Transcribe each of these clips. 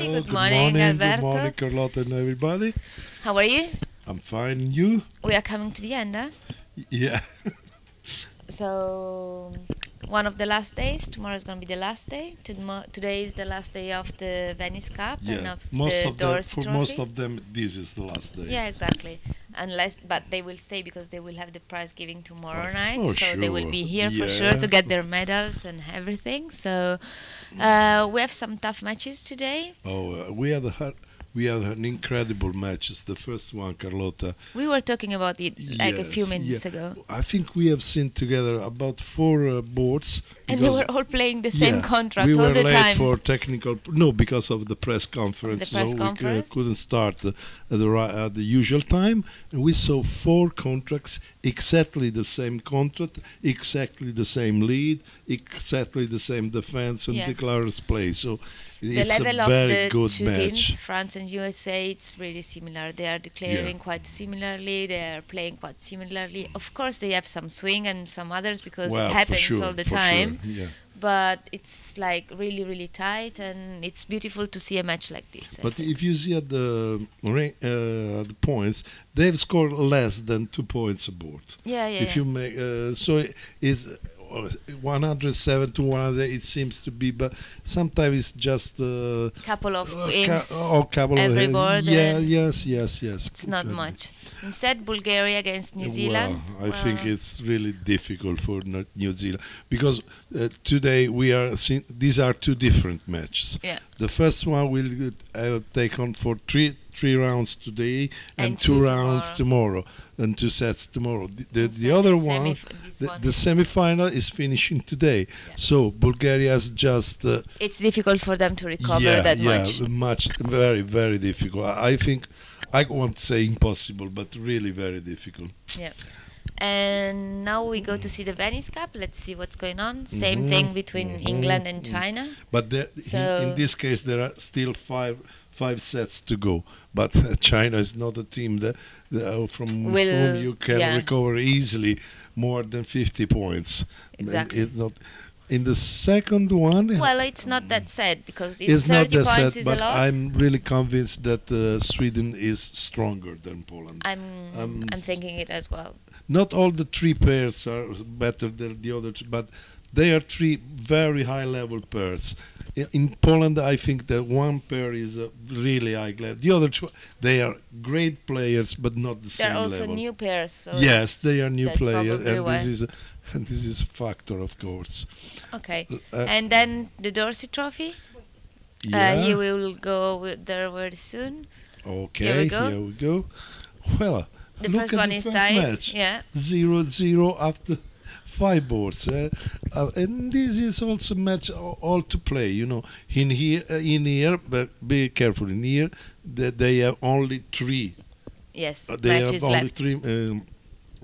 everybody. Good morning, Alberto. Good morning, Carlotta and everybody. How are you? I'm fine, and you? We are coming to the end, huh? Yeah. So, one of the last days. Tomorrow is going to be the last day. Today is the last day of the Venice Cup and of the Dorsey Trophy. For most of them, this is the last day. Yeah, exactly. But they will stay because they will have the prize giving tomorrow night. Oh, so sure. they will be here for sure to get their medals and everything. So we have some tough matches today. Oh, we had an incredible matches. The first one, Carlotta. We were talking about it like a few minutes ago. I think we have seen together about 4 boards. And they were all playing the same contract all the time. We were late for technical... No, because of the press conference. We couldn't start at the usual time. And we saw 4 contracts, exactly the same contract, exactly the same lead, exactly the same defense and declarers play. So it's the level a very of the good two match. teams, France and USA, it's really similar. They are declaring quite similarly. They are playing quite similarly. Of course, they have some swing and some others because it happens all the time. Sure. Yeah. But it's like really, really tight, and it's beautiful to see a match like this. But if you see at the points, they've scored less than 2 points aboard. If you make so it's 107 to 100, it seems to be, but sometimes it's just a couple of games every board. Yes. It's not much. Instead, Bulgaria against New Zealand. I think it's really difficult for New Zealand because today we are seeing these are 2 different matches. Yeah. The first one will take on for three rounds today and 2 rounds tomorrow and 2 sets tomorrow. The other one, the semi-final is finishing today. Yeah. So Bulgaria is just... it's difficult for them to recover that much. Very, very difficult. I think, I won't say impossible, but really very difficult. Yeah. And now we go to see the Venice Cup. Let's see what's going on. Same thing between England and China. But in this case, there are still 5 sets to go. But China is not a team from whom you can recover easily more than 50 points. Exactly. It's not. In the second one... Well, it's not that sad because it's 30 not that points sad, is but a lot. I'm really convinced that Sweden is stronger than Poland. I'm thinking it as well. Not all the 3 pairs are better than the other, but they are 3 very high-level pairs. In Poland, I think that 1 pair is really high level. The other 2, they are great players, but not the same level. They're also new pairs. So yes, they are new players, and this is a factor, of course. Okay, and then the Dorsey Trophy. Here we will go there very soon. Okay, here we go. Well, the first one is tied. Match. 0-0 after 5 boards, and this is also match all to play. You know, in here, but be careful. In here, they have only 3. Yes, they have only 3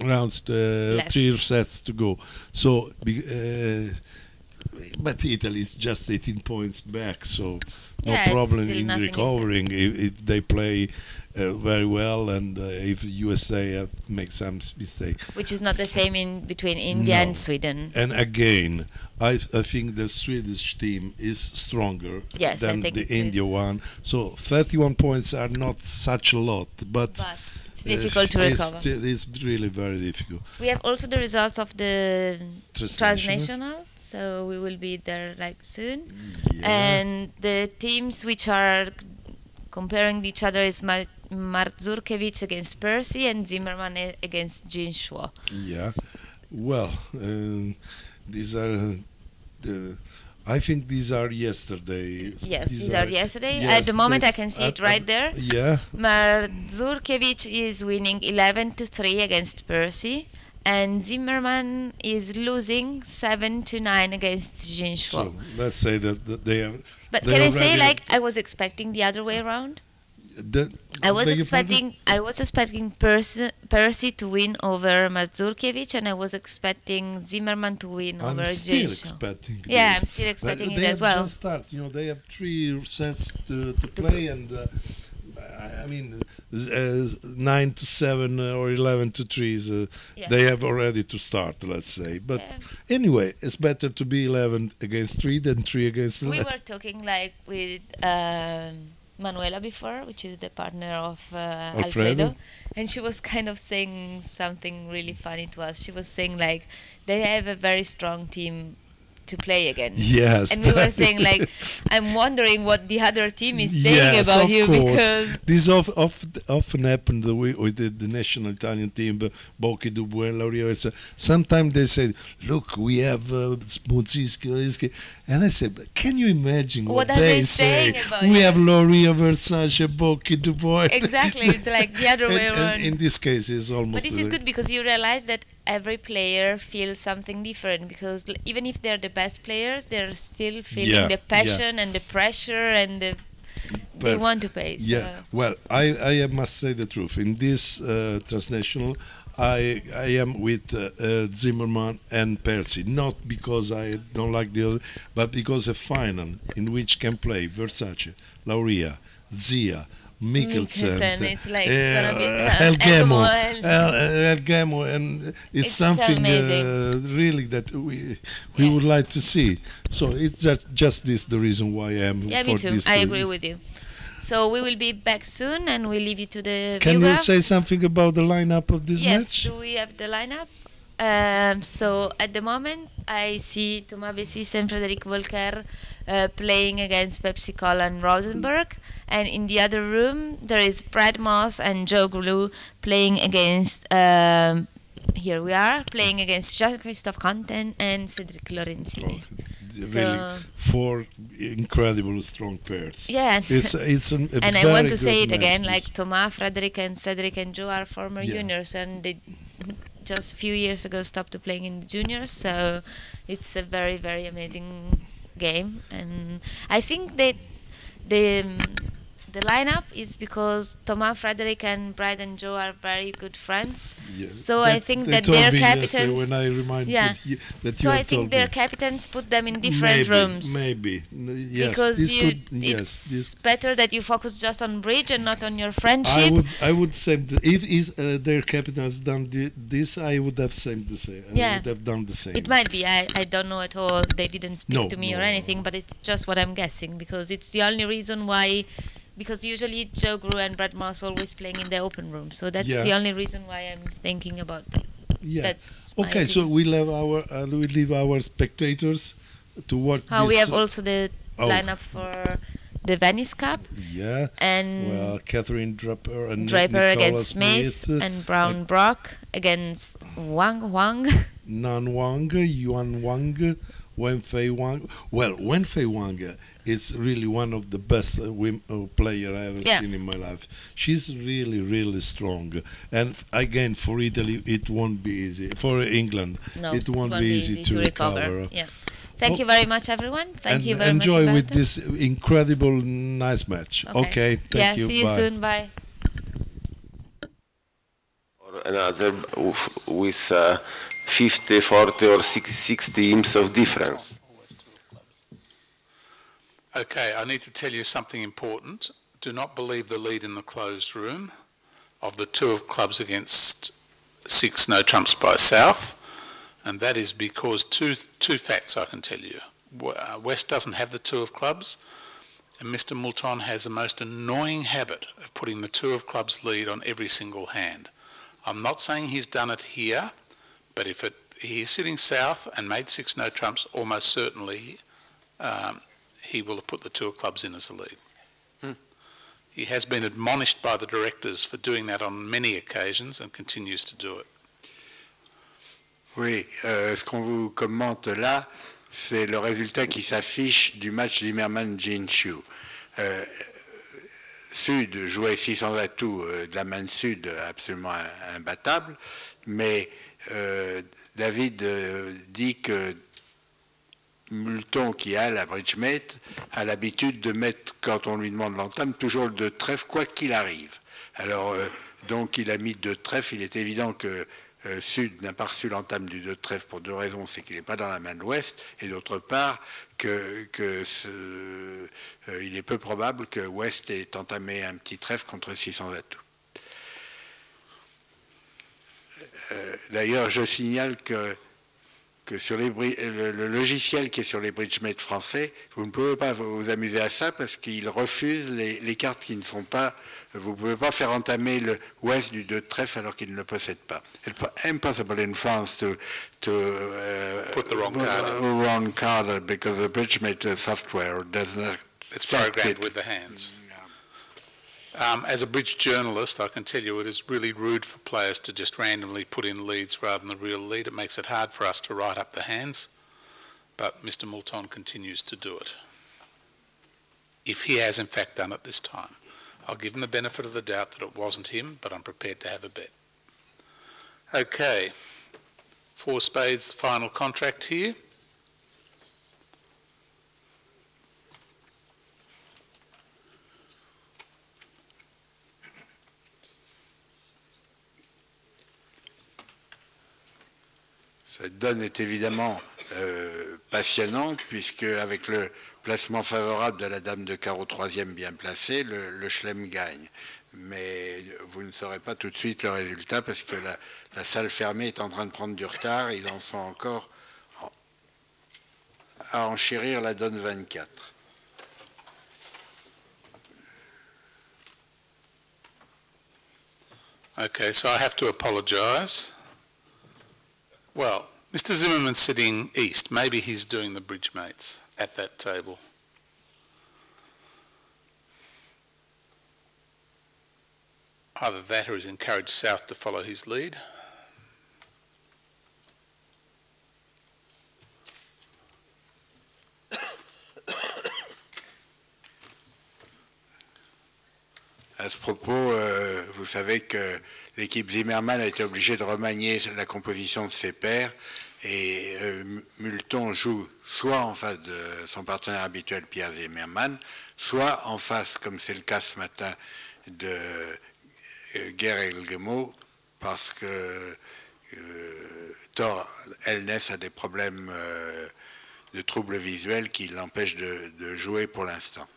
rounds, 3 sets to go. So, but Italy is just 18 points back, so no problem in recovering if they play very well, and if USA makes some mistake. Which is not the same between India and Sweden. And again, I think the Swedish team is stronger than the India one. So 31 points are not such a lot, but it's difficult to recover. It's really very difficult. We have also the results of the transnational, so we will be there like soon. Yeah. And the teams which are comparing each other is Martzurkiewicz against Percy and Zimmerman against Jin Shuo. Yeah, well, these are I think these are yesterday. Yes, these are yesterday. At the moment, I can see it right there. Yeah. Martzurkiewicz is winning 11-3 against Percy, and Zimmerman is losing 7-9 against Jin Shuo. So let's say that they are. But can I say, like, I was expecting the other way around? I was expecting Percy to win over Martzurkiewicz, and I was expecting Zimmerman to win over Jin Shuo. I'm still expecting this. Yeah, I'm still expecting it as well. They have just start. You know, they have 3 sets to play, and I mean, 9-7 or 11-3 they have already to start, let's say. But anyway, it's better to be 11 against 3 than 3 against 11. We were talking like with Manuela before, which is the partner of Alfredo, and she was kind of saying something really funny to us. She was saying like they have a very strong team to play against. Yes. And we were saying like, I'm wondering what the other team is saying about you, because this often happened with the national Italian team, Bocchi, Dubois, and Laurio. Sometimes they say, look, we have Smuziski, and I said, can you imagine what they say? We have Laurio, Versace, Bocchi, Dubois. Exactly, it's like the other way around. In this case, it's almost. But this is good because you realize that every player feels something different, because even if they're the best players, they're still feeling the passion and the pressure, and they want to play. So. Yeah, well, I must say the truth. In this transnational, I am with Zimmerman and Percy, not because I don't like the other, but because a final in which can play Versace, Lauria, Zia, Mikkelsen, it's like El Gemo, and it's something really that we would like to see. So it's just this the reason why I am. Yeah, me too. I agree with you. So we will be back soon, and we leave you to the. Can you say something about the lineup of this match? Yes, do we have the lineup? So at the moment, I see Thomas Bessis and Frédéric Volcker playing against Pepsi Cola and Rosenberg, and in the other room there is Brad Moss and Joe Glue playing against. Here we are playing against Jacques-Christophe Rantaine and Cédric Lorenzini. Really, 4 incredible strong pairs. Yeah, it's and I want to say it again, like Thomas, Frédéric, and Cédric and Joe are former juniors, and they just a few years ago stopped playing in the juniors. So it's a very, very amazing game, and I think that the lineup is because Thomas, Frédéric, and Brad and Joe are very good friends. Yeah. So I think that their captains. When I reminded that so I think their captains put them in different rooms. Maybe, yes. Because it's better that you focus just on bridge and not on your friendship. I would say if their captains done this, I would have said the same. I would have done the same. It might be. I don't know at all. They didn't speak to me or anything, but it's just what I'm guessing, because it's the only reason why. Because usually Joe Grew and Brad Moss always playing in the open room, so that's the only reason why I'm thinking about that. Yeah. That's okay. So we leave our spectators to watch. We have also the lineup for the Venice Cup. Yeah. And Catherine Draper against Smith and Brown Brock against Wang Nan Wang, Yuan Wang. Wenfei Wang. Well, Wenfei Wang is really one of the best player I ever seen in my life. She's really, really strong. And again, for Italy, it won't be easy. For England, it won't be easy to recover. Yeah. Thank you very much, everyone. Thank you very much. Enjoy with this incredible, nice match. Okay, thank you. See you soon. Bye. Another with 50, 40 or 6 teams of difference. Okay, I need to tell you something important. Do not believe the lead in the closed room of the 2 of clubs against 6 no trumps by South, and that is because two facts I can tell you. West doesn't have the 2 of clubs, and Mr. Moulton has a most annoying habit of putting the 2 of clubs lead on every single hand. I'm not saying he's done it here, but if he is sitting south and made 6 no trumps, almost certainly he will have put the 2 of clubs in as a lead. He has been admonished by the directors for doing that on many occasions and continues to do it. Oui, ce qu'on vous commente là, c'est le résultat qui s'affiche du match Zimmerman-Jinshu. Sud jouait 600 atouts de la main sud absolument imbattable, mais David dit que Moulton, qui a la bridgemate, a l'habitude de mettre, quand on lui demande l'entame, toujours le 2 de trèfle, quoi qu'il arrive. Alors, donc, il a mis 2 de trèfle. Il est évident que sud n'a pas reçu l'entame du 2 de trèfle pour deux raisons, c'est qu'il n'est pas dans la main de l'ouest, et d'autre part il est peu probable que ouest ait entamé un petit trèfle contre 600 atouts. D'ailleurs, je signale que sur le logiciel qui est sur les bridge-mates français, vous ne pouvez pas vous amuser à ça parce qu'il refuse les cartes qui ne sont pas... Vous ne pouvez pas faire entamer le ouest du 2 de trèfle alors qu'il ne le possède pas. It's impossible in France to put the wrong card because the bridge-mate software does not... It's programmed with the hands. As a bridge journalist, I can tell you it is really rude for players to just randomly put in leads rather than the real lead. It makes it hard for us to write up the hands, but Mr. Moulton continues to do it. If he has in fact done it this time. I'll give him the benefit of the doubt that it wasn't him, but I'm prepared to have a bet. Okay, 4 spades, final contract here. Cette donne est évidemment passionnante puisque avec le placement favorable de la dame de carreau 3e bien placée, le chelem gagne. Mais vous ne saurez pas tout de suite le résultat parce que la salle fermée est en train de prendre du retard. Ils en sont encore à enchérir la donne 24. Okay, so I have to apologise. Well, Mr. Zimmerman's sitting east. Maybe he's doing the bridge mates at that table. Either that or he's encouraged South to follow his lead. À ce propos, vous savez que l'équipe Zimmermann a été obligée de remanier la composition de ses pairs et Moulton joue soit en face de son partenaire habituel Pierre Zimmermann, soit en face, comme c'est le cas ce matin, de Guerre-Elgemo, parce que Thor Elness a des problèmes de troubles visuels qui l'empêchent de jouer pour l'instant.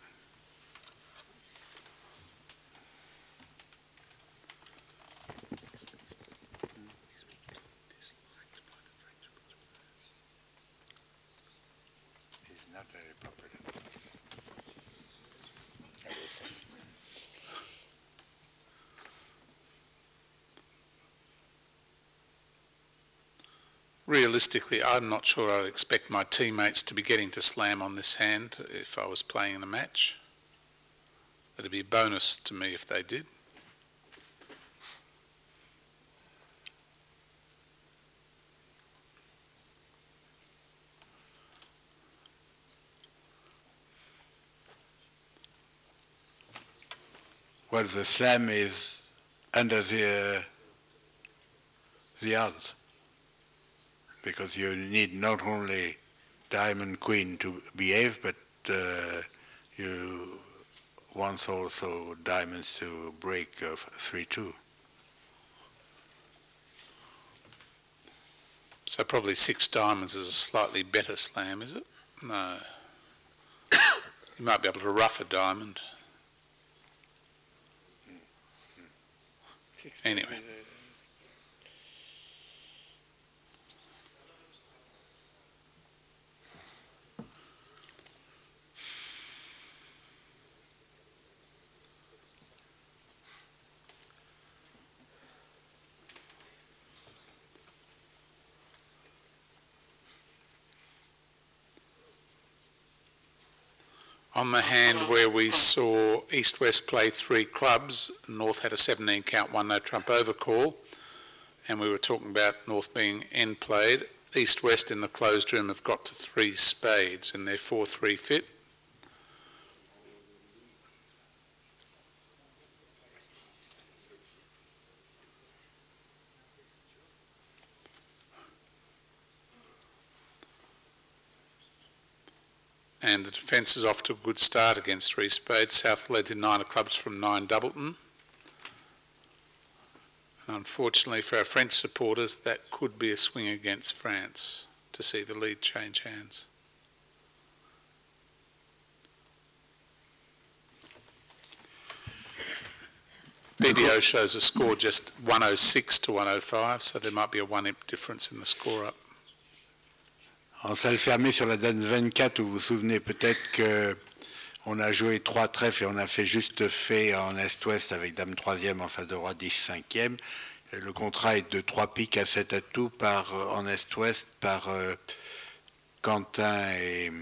Realistically, I'm not sure I'd expect my teammates to be getting to slam on this hand if I was playing in a match. It'd be a bonus to me if they did. Well, the slam is under the odds, because you need not only diamond queen to behave, but you want also diamonds to break 3-2. So probably 6 diamonds is a slightly better slam, is it? No. You might be able to rough a diamond. Anyway. On the hand where we saw East-West play 3 clubs, North had a 17 count, 1 no trump overcall, and we were talking about North being end played. East-West in the closed room have got to 3 spades and they're 4-3 fit. And the defence is off to a good start against 3 spades. South led in 9 of clubs from 9 Doubleton. Unfortunately for our French supporters, that could be a swing against France to see the lead change hands. BDO shows a score just 106 to 105, so there might be a 1 imp difference in the score up. En salle fermée sur la dame 24, vous vous souvenez peut-être qu'on a joué 3 trèfles et on a fait juste fait en est-ouest avec dame 3e en face de roi 10 5e. Le contrat est de 3 piques à 7 atouts en est-ouest par Quentin et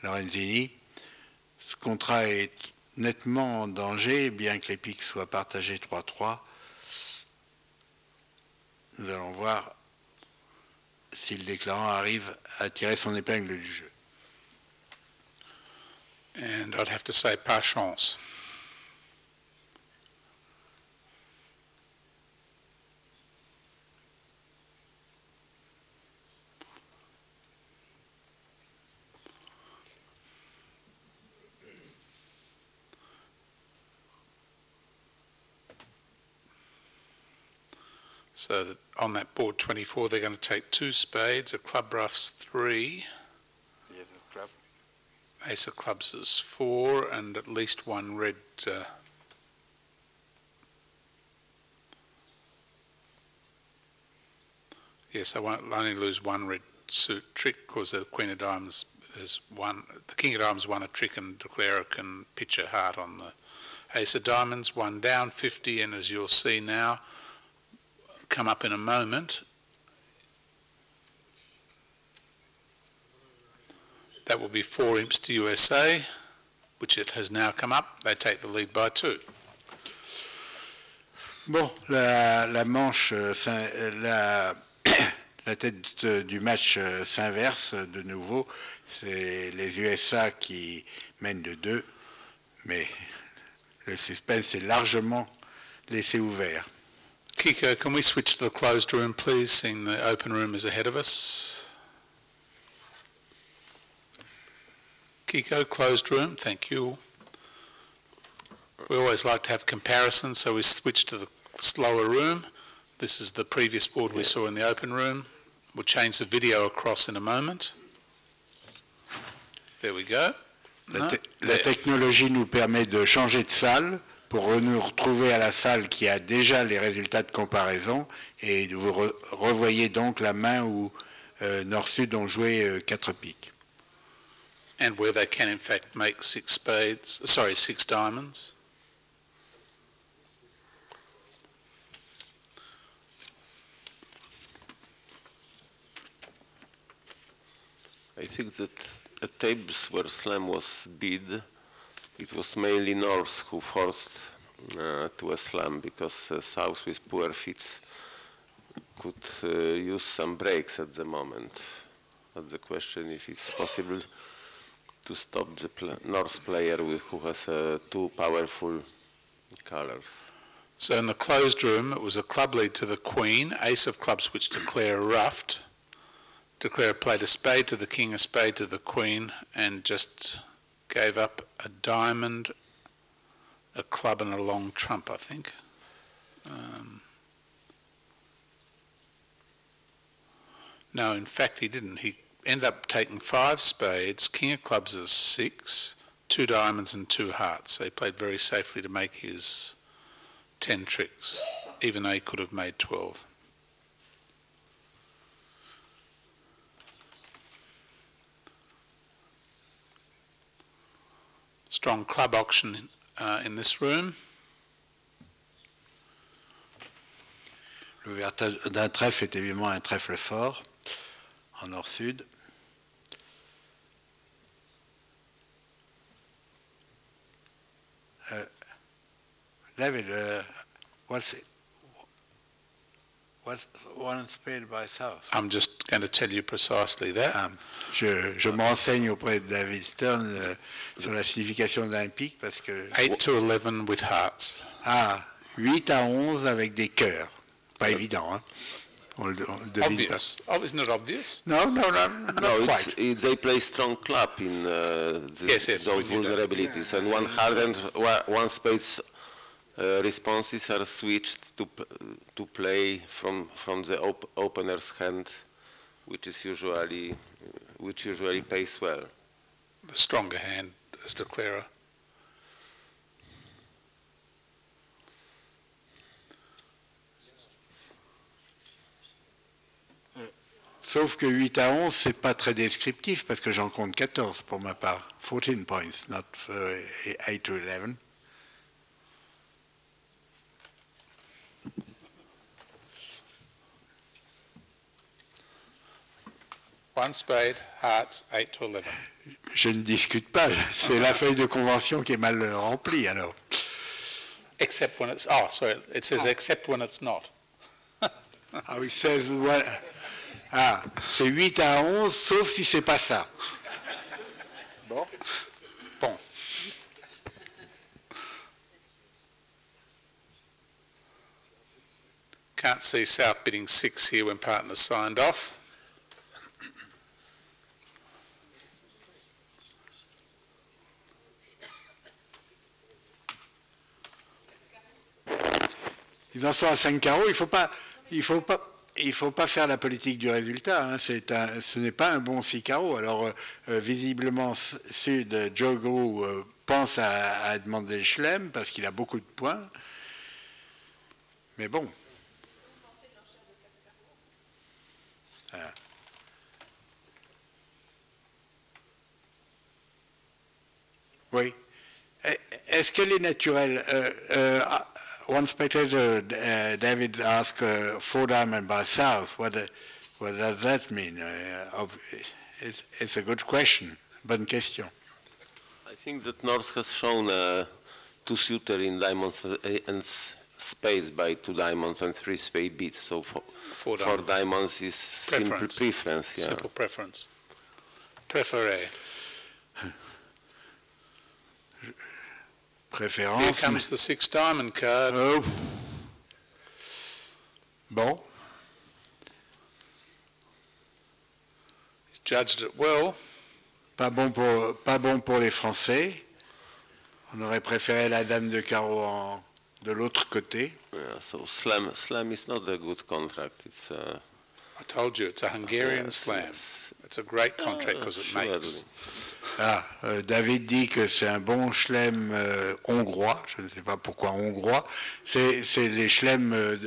Lorenzini. Ce contrat est nettement en danger, bien que les piques soient partagées 3-3. Nous allons voir si le déclarant arrive à tirer son épingle du jeu. And I'd have to say par chance. So that on that board 24, they're going to take 2 spades, a club roughs 3, ace of clubs is 4, and at least 1 red. Yes, I won't only lose 1 red suit trick because the Queen of Diamonds is 1. The King of Diamonds won a trick, and declarer can pitch a heart on the Ace of Diamonds. 1 down, 50, and as you'll see now, come up in a moment. That will be 4 imps to USA, which it has now come up. They take the lead by 2. Bon, la manche, la tête du match s'inverse de nouveau. C'est les USA qui mènent de 2, mais le suspense est largement laissé ouvert. Kiko, can we switch to the closed room, please, seeing the open room is ahead of us? Kiko, closed room, thank you. We always like to have comparisons, so we switch to the slower room. This is the previous board we saw in the open room. We'll change the video across in a moment. There we go. La technologie nous permet de changer de salle pour nous retrouver à la salle qui a déjà les résultats de comparaison, et vous revoyez donc la main où Nord-Sud ont joué 4 piques. And where they can in fact make 6 diamonds. I think that at tables where slam was bid, it was mainly North who forced to a slam, because South with poor fits could use some breaks at the moment. But the question if it's possible to stop the North player who has 2 powerful colors. So in the closed room, it was a club lead to the Queen, ace of clubs which declare ruffed. Declare played a spade to the King, a spade to the Queen, and just gave up a diamond, a club, and a long trump, I think. No, in fact, he didn't. He ended up taking 5 spades, King of clubs is 6, 2 diamonds and 2 hearts. So he played very safely to make his 10 tricks, even though he could have made 12. Strong club auction in this room. L'ouverture d'un trèfle est évidemment un trèfle fort en nord-sud. David, what's one spade by South? I'm just going to tell you precisely that. Je me renseigne auprès de David Stern sur la signification d'un pic parce que... 8 to 11 with hearts. 8 à 11 avec des cœurs. Pas évident, hein? On le devine obvious. Pas. Oh, isn't it obvious? No, They play strong club in those vulnerabilities, and 1 heart and 1 spades responses are switched to play from the opener's hand, which usually pays well. The stronger hand as declarer. Sauf que 8 à 11, c'est pas très descriptif parce que j'en compte 14 pour ma part. 14 points, not 8 to 11. One spade, hearts, 8 to 11. Je ne discute pas, c'est la feuille de convention qui est mal remplie alors. Except when it's, oh, sorry, it says except when it's not. Ah oui, 16, voilà. Ah, c'est 8 à 11, sauf si c'est pas ça. Bon. Bon. Can't see South bidding 6 here when partners signed off. Ils en sont à 5 carreaux, il faut pas faire la politique du résultat, hein. Ce n'est pas un bon 6 carreaux. Alors, visiblement, Sud, Jogo pense à demander le chelem parce qu'il a beaucoup de points. Mais bon. Voilà. Oui. Est-ce qu'elle est naturelle? One spectator, David, asked 4 diamond by South. What does that mean? It's a good question. Bonne question. I think that North has shown a 2-suiter in diamonds and spades by 2 diamonds and 3 spade beats. So 4 diamonds is simple preference. Yeah. Simple preference. Préféré. Préférence. Here comes the 6 diamond card. Oh. Bon. He's judged it well. Pas bon pour les Français. On aurait préféré la dame de carreau de l'autre côté. Yeah, so slam is not a good contract. It's I told you, it's a Hungarian slam. It's a great contract because it makes. Ah, David dit que c'est un bon chelem hongrois. Je ne sais pas pourquoi hongrois. C'est les chelems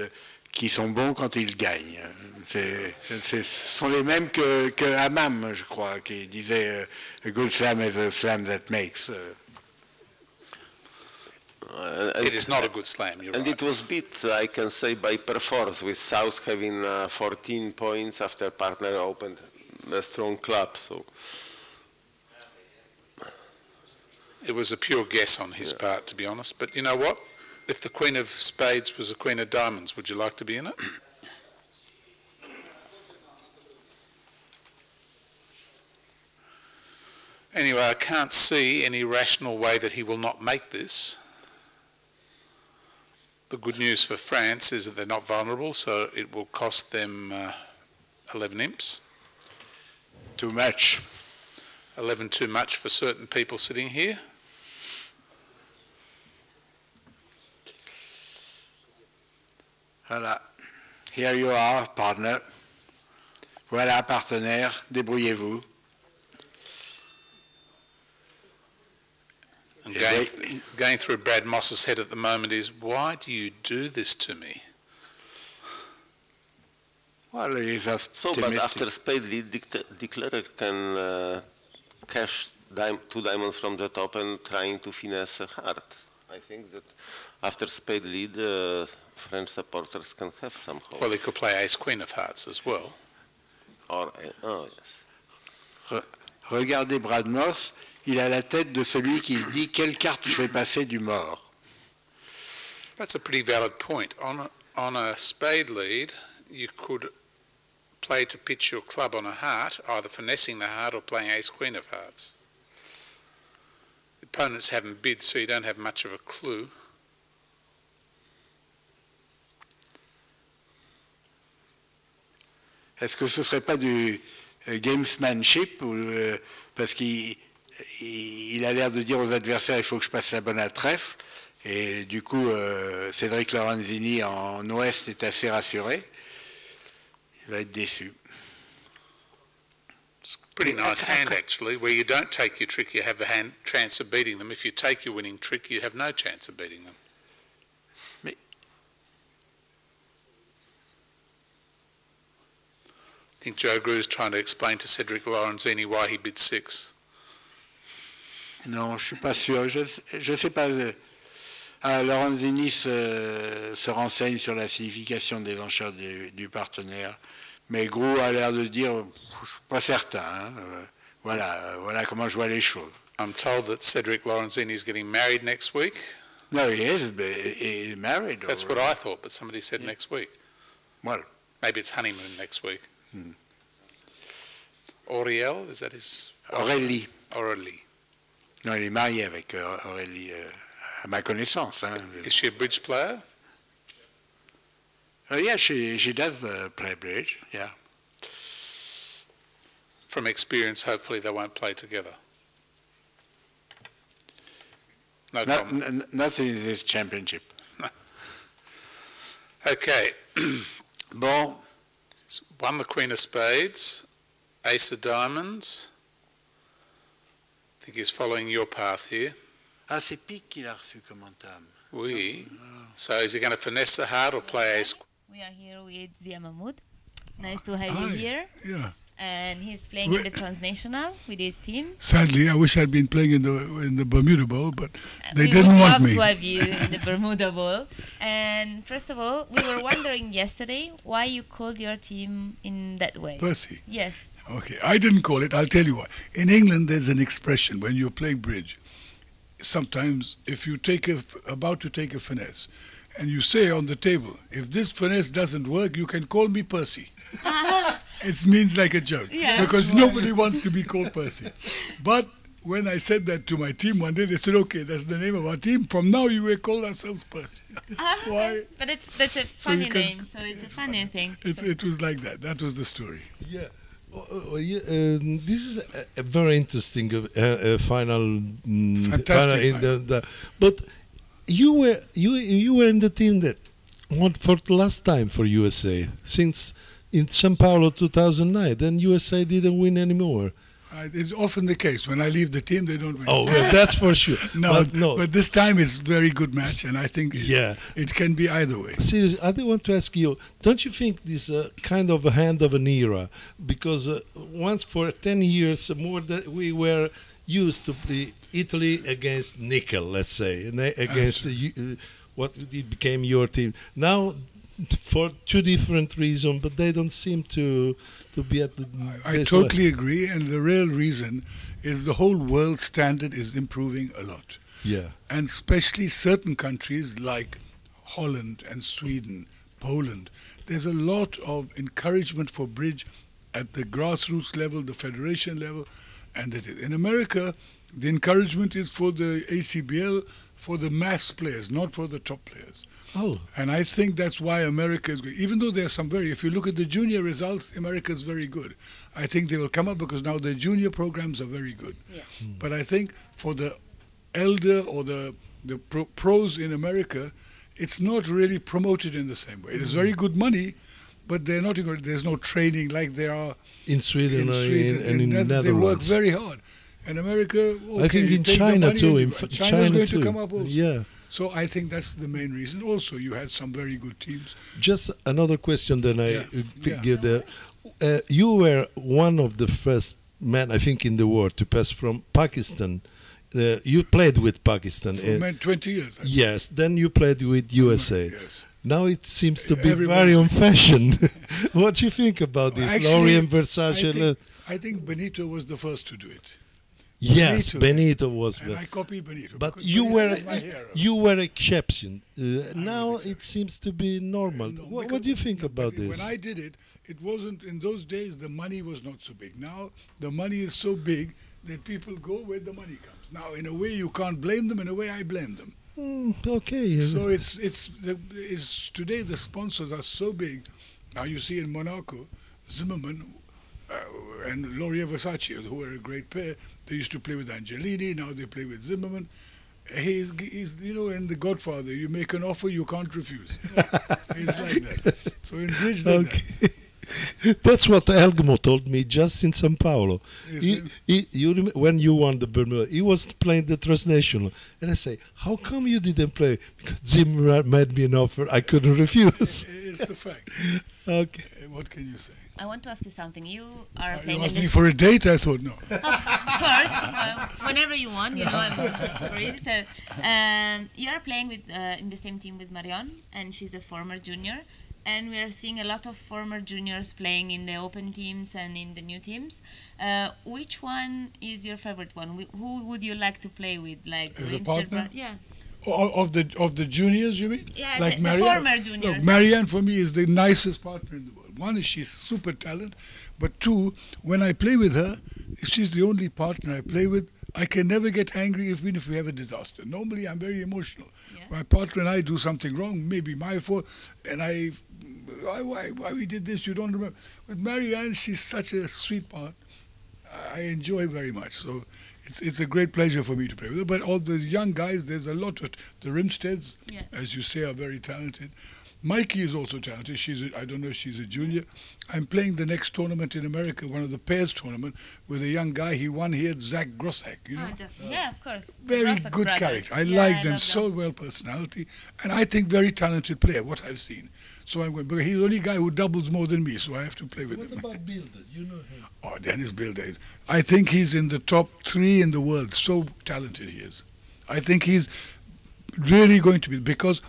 qui sont bons quand ils gagnent. Ce sont les mêmes que Hammam, je crois, qui disait a good slam is a slam that makes. It is not a good slam, you're and right. It was beat, I can say, by perforce, with South having 14 points after partner opened a strong club. So it was a pure guess on his part, to be honest. But you know what? If the Queen of Spades was the Queen of Diamonds, would you like to be in it? Anyway, I can't see any rational way that he will not make this. The good news for France is that they're not vulnerable, so it will cost them 11 imps. Too much. 11 too much for certain people sitting here. Voilà. Here you are, partner. Voilà, partenaire, débrouillez-vous. And going through Brad Moss's head at the moment is, why do you do this to me? Well, he's optimistic. but after spade lead, declarer can cash 2 diamonds from the top and trying to finesse a heart. I think that after spade lead, French supporters can have some hope. Well, he could play ace-queen of hearts as well. Or, yes. Regardez Brad Moss, il a la tête de celui qui se dit quelle carte je vais passer du mort. That's a pretty valid point. On a spade lead, you could play to pitch your club on a heart, either finessing the heart or playing ace-queen of hearts. The opponents haven't bid, so you don't have much of a clue. Est-ce que ce ne serait pas du gamesmanship parce qu'il a l'air de dire aux adversaires il faut que je passe la bonne à trèfle Et du coup, Cédric Lorenzini en ouest est assez rassuré. Il va être déçu. It's a pretty nice hand, actually, where you don't take your trick, you have a chance of beating them. If you take your winning trick, you have no chance of beating them. Mais I think Joe Grew is trying to explain to Cedric Lorenzini why he bid 6. non, je suis pas sûr. Je sais pas. Lorenzini se renseigne sur la signification des enchères du partenaire. Mais Grou a l'air de dire, je suis pas certain. Hein. Voilà comment je vois les choses. I'm told that Cedric Lorenzini is getting married next week. No, he is married. That's what I thought, but somebody said next week. Well, maybe it's honeymoon next week. Auriel, is that his? Aurélie. Aurélie. Non, il est marié avec Aurélie, à ma connaissance. Hein. Is she a bridge player? Yeah, she does play bridge, yeah. From experience, hopefully they won't play together. No comment. Nothing in this championship. Okay. Bon. Won the Queen of Spades, Ace of Diamonds. I think he's following your path here. Ah, c'est Pique qu'il a reçu comme entame. Oui. So is he going to finesse the heart or play Ace? We are here with Zia Mahmoud. Nice to have you here. Yeah. And he's playing in the Transnational with his team. Sadly, I wish I'd been playing in the Bermuda Bowl, but they didn't want me. We would love to have you in the Bermuda Bowl. And first of all, we were wondering yesterday why you called your team in that way. Percy. Yes. Okay, I didn't call it. I'll tell you why. In England, there's an expression when you're playing bridge. Sometimes, if you about to take a finesse, and you say on the table, if this finesse doesn't work, you can call me Percy. It means like a joke, because nobody wants to be called Percy. But when I said that to my team one day, they said, okay, that's the name of our team. From now, you will call ourselves Percy. Why? But that's a funny name, so it's a funny thing. It was like that. That was the story. Yeah. This is a very interesting final. Fantastic. But you were in the team that won for the last time for USA since in São Paulo 2009. Then USA didn't win anymore. It's often the case. When I leave the team, they don't win. Oh, well, that's for sure. But this time it's a very good match, and I think it can be either way. Seriously, I do want to ask you, don't you think this is kind of a hand of an era? Because once for 10 years, more that we were used to play Italy against nickel, let's say, against what became your team. Now, for two different reasons, but they don't seem to be at the... I totally agree, and the real reason is the whole world standard is improving a lot. Yeah. And especially certain countries like Holland and Sweden, Poland, there's a lot of encouragement for bridge at the grassroots level, the federation level, and in America, the encouragement is for the ACBL, for the mass players, not for the top players. Oh. And I think that's why America is good. Even though there's some if you look at the junior results, America is very good. I think they will come up because now the junior programs are very good. Yeah. But I think for the elder or the pros in America, it's not really promoted in the same way. There's very good money, but they're not. There's no training like there are in Sweden and in Netherlands. They work very hard. In America, okay, I think in China too. China's going to come up also. Yeah. So I think that's the main reason. Also, you had some very good teams. Just another question then give the. You were one of the first men, I think, in the world to pass from Pakistan. You played with Pakistan. For 20 years. Yes. Then you played with USA. Yes. Now it seems to be very on-fashioned. What do you think about this? Actually, Lorient Versace. I think Benito was the first to do it. Yes, Benito was. And I copied Benito. But you were exception. Now it seems to be normal. What do you think about this? When I did it, it wasn't in those days. The money was not so big. Now the money is so big that people go where the money comes. Now, in a way, you can't blame them. In a way, I blame them. Okay. So it's today the sponsors are so big. Now you see in Monaco, Zimmerman. And Laurier Versace, who were a great pair, they used to play with Angelini, now they play with Zimmerman. He's you know, in The Godfather, you make an offer you can't refuse. He's like that. So in bridge, that. That's what Elgmo told me just in São Paulo. When you won the Bermuda, he was playing the Transnational. And I say, how come you didn't play? Because Zimmer made me an offer I couldn't refuse. It's the fact. Okay. What can you say? I want to ask you something. You are playing you in asked me for a date? I thought no. Of course, whenever you want, you know, I'm free. So, you are playing with in the same team with Marion, and she's a former junior. And we are seeing a lot of former juniors playing in the open teams and in the new teams. Which one is your favorite one? Who would you like to play with? Like as a partner? Yeah. Of the juniors, you mean? Yeah, like the former juniors. Look, Marianne for me is the nicest partner in the world. One is she's super talented, but two, when I play with her, she's the only partner I play with. I can never get angry even if we have a disaster. Normally, I'm very emotional. Yeah. My partner and I do something wrong, maybe my fault, and why we did this, you don't remember. With Marianne, she's such a sweet part. I enjoy very much. So it's a great pleasure for me to play with her. But all the young guys, there's a lot of the Rimsteads, as you say, are very talented. Mikey is also talented. I don't know if she's a junior. I'm playing the next tournament in America, one of the pairs tournament, with a young guy. He won here, Zach Grossack. You know? Yeah, of course. Very good character. I like them so well, personality, and I think very talented player. What I've seen. So I'm going. But he's the only guy who doubles more than me, so I have to play with him. What about Bilder? You know him? Oh, Dennis Bilder is. I think he's in the top 3 in the world. So talented he is. I think he's really going to be, because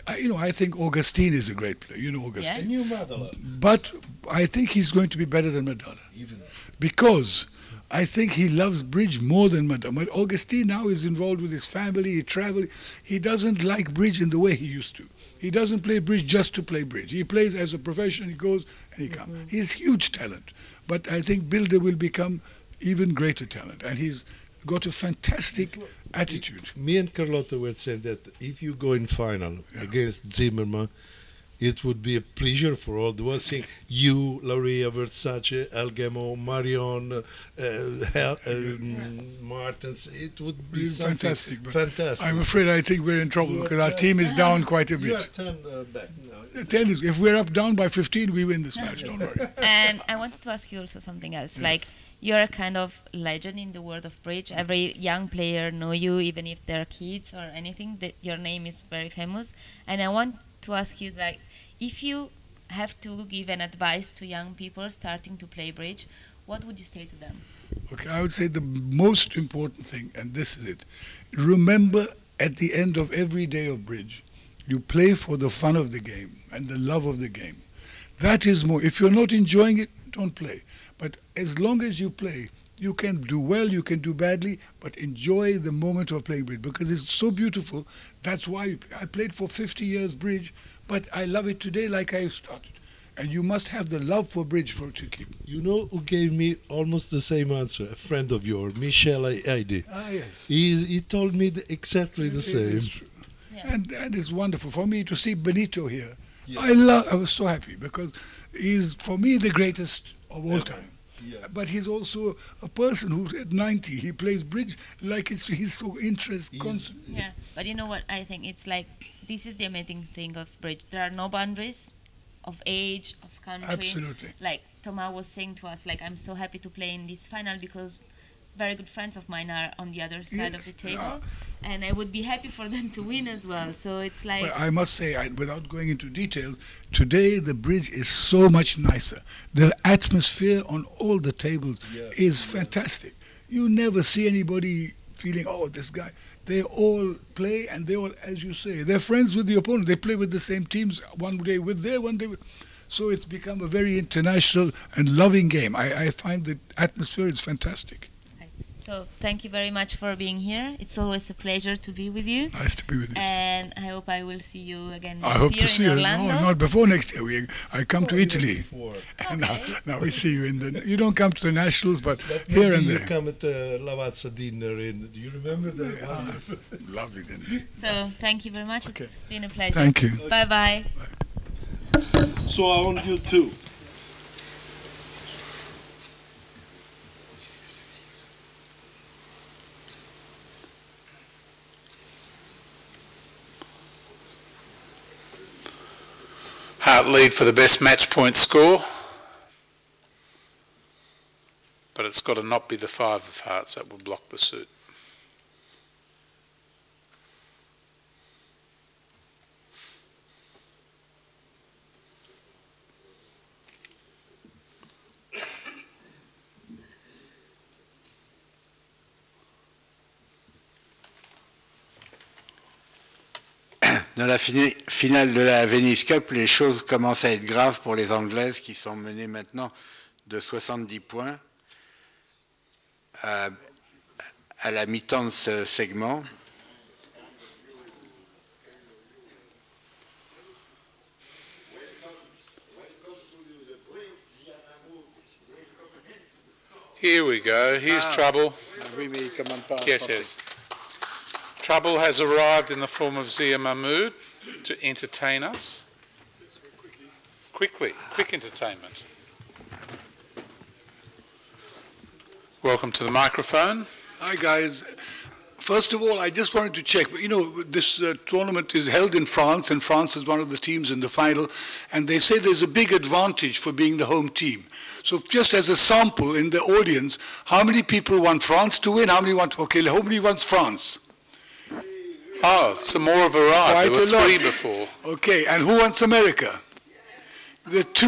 I think Augustine is a great player. You know Augustine. Yeah. Madonna. But I think he's going to be better than Madonna. Even because I think he loves bridge more than Madonna. Augustine now is involved with his family, he travels. He doesn't like bridge in the way he used to. He doesn't play bridge just to play bridge. He plays as a profession, he goes and he comes. He's huge talent. But I think Bilder will become even greater talent. And he's got a fantastic attitude. Me and Carlotta were saying that if you go in final against Zimmerman, it would be a pleasure for all the world seeing you, Lauria, Versace, Elgemo, Marion, Martens. It would be fantastic. Fantastic. I'm afraid I think we're in trouble because our team is down quite a bit. You are 10 back now. 10 is, if we're up down by 15, we win this match, don't worry. And I wanted to ask you also something else. Yes. Like, you're a kind of legend in the world of bridge. Every young player know you, even if they're kids or anything, that your name is very famous. And I want to ask you, like, if you have to give an advice to young people starting to play bridge, what would you say to them? Okay, I would say the most important thing, and this is it, remember at the end of every day of bridge, you play for the fun of the game and the love of the game. That is more. If you're not enjoying it, don't play. But as long as you play, you can do well, you can do badly, but enjoy the moment of playing bridge because it's so beautiful. That's why I played for 50 years bridge, but I love it today like I started. And you must have the love for bridge for it to keep. You know who gave me almost the same answer? A friend of yours, Michel Aide. Ah, yes. He told me exactly the same. It's true. Yeah. And it's wonderful for me to see Benito here. Yeah. I was so happy because he's, for me, the greatest of all time. Yeah. But he's also a person who at 90, he plays bridge like he's so interested. Yeah, but you know what? I think it's like, this is the amazing thing of bridge. There are no boundaries of age, of country. Absolutely. Like Thomas was saying to us, like, I'm so happy to play in this final because very good friends of mine are on the other side of the table. And I would be happy for them to win as well. So it's like... Well, I must say, without going into details, today the bridge is so much nicer. The atmosphere on all the tables is fantastic. You never see anybody feeling, oh, this guy. They all play and they all, as you say, they're friends with the opponent. They play with the same teams, one day with their, one day with... So it's become a very international and loving game. I find the atmosphere is fantastic. So thank you very much for being here. It's always a pleasure to be with you. Nice to be with you. And I hope I will see you again next year. I hope to see you. Orlando. No, not before next year. I come to Italy. And now we see you in the... You don't come to the Nationals, but here and there. You come at Lavazza dinner. Do you remember that? Lovely dinner. So thank you very much. Okay. It's been a pleasure. Thank you. Bye-bye. So I want you too. Heart lead for the best match point score. But it's got to not be the 5 of hearts, that will block the suit. Dans la finale de la Venice Cup, les choses commencent à être graves pour les Anglaises qui sont menées maintenant de 70 points à la mi-temps de ce segment. Here we go. Here's trouble. Oui, mais il commande pas. Yes, yes. Trouble has arrived in the form of Zia Mahmood to entertain us. Quick entertainment. Welcome to the microphone. Hi guys. First of all, I just wanted to check, you know, this tournament is held in France, and France is one of the teams in the final, and they say there's a big advantage for being the home team. So just as a sample in the audience, how many people want France to win? How many wants France? Oh, some more have arrived. There were 3 before. Okay, and who wants America? The 2.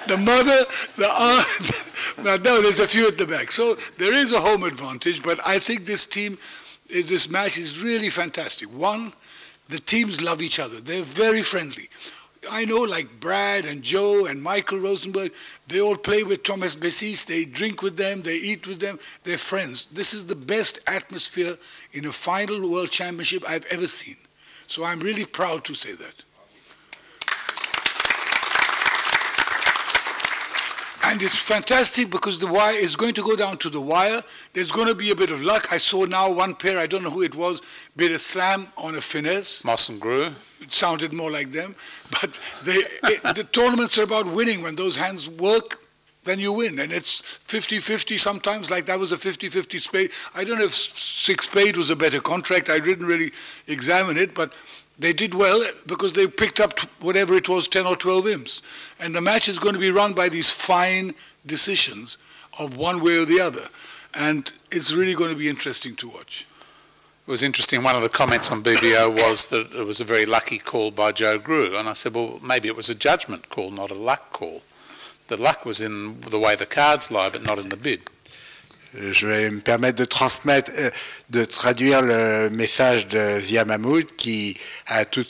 The mother, the aunt. No, there's a few at the back. So there is a home advantage, but I think this match is really fantastic. One, the teams love each other. They're very friendly. I know, like Brad and Joe and Michael Rosenberg, they all play with Thomas Bessis, they drink with them, they eat with them, they're friends. This is the best atmosphere in a final World Championship I've ever seen. So I'm really proud to say that. And it's fantastic because the wire is going to go down to the wire. There's going to be a bit of luck. I saw now one pair, I don't know who it was, made a slam on a finesse. Moss and Grew. It sounded more like them. But the tournaments are about winning. When those hands work, then you win. And it's 50-50 sometimes, like that was a 50-50 spade. I don't know if 6 spade was a better contract. I didn't really examine it, but they did well because they picked up whatever it was, 10 or 12 imps. And the match is going to be run by these fine decisions of one way or the other. And it's really going to be interesting to watch. It was interesting, one of the comments on BBO was that it was a very lucky call by Joe Grew. And I said, well, maybe it was a judgment call, not a luck call. The luck was in the way the cards lie, but not in the bid. Je vais me permettre de traduire le message de Zia Mahmood qui a tout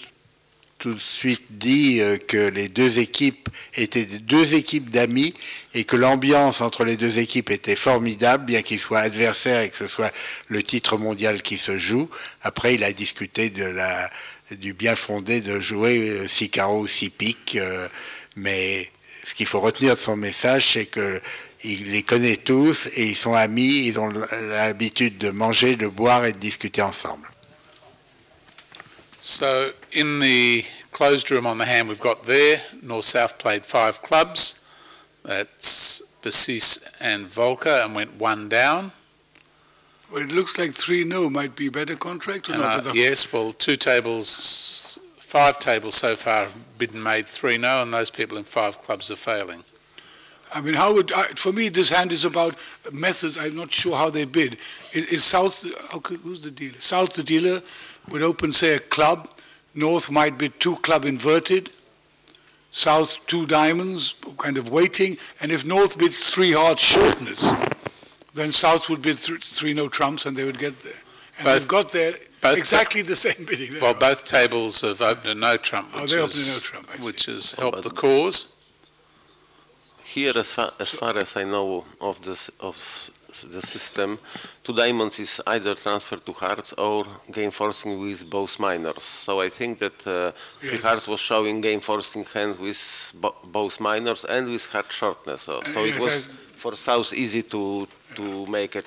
de suite dit que les 2 équipes étaient 2 équipes d'amis et que l'ambiance entre les 2 équipes était formidable, bien qu'ils soient adversaires et que ce soit le titre mondial qui se joue. Après, il a discuté du bien fondé de jouer 6 carreaux ou 6 piques, mais ce qu'il faut retenir de son message, c'est que il les connaît tous et ils sont amis, ils ont l'habitude de manger, de boire et de discuter ensemble. So in the closed room on the hand we've got there, North-South played 5 clubs. That's Bessis and Volker and went 1 down. Well, it looks like 3-0 might be a better contract. Or not? Yes, well, 5 tables so far have been made 3-0 and those people in 5 clubs are failing. I mean, for me, this hand is about methods. I'm not sure how they bid. Is South, who's the dealer? South, the dealer, would open, say, a club. North might bid 2 club inverted. South, 2 diamonds, kind of waiting. And if North bids 3 hearts shortness, then South would bid 3 no trumps and they would get there. And they've got there exactly the same bidding. Well, both tables have opened a no trump, which has helped the cause. Here, as far as I know of the system, 2 diamonds is either transfer to hearts or game forcing with both minors. So I think that 3 hearts was showing game forcing hand with both minors and with heart shortness. So it was for South easy to make a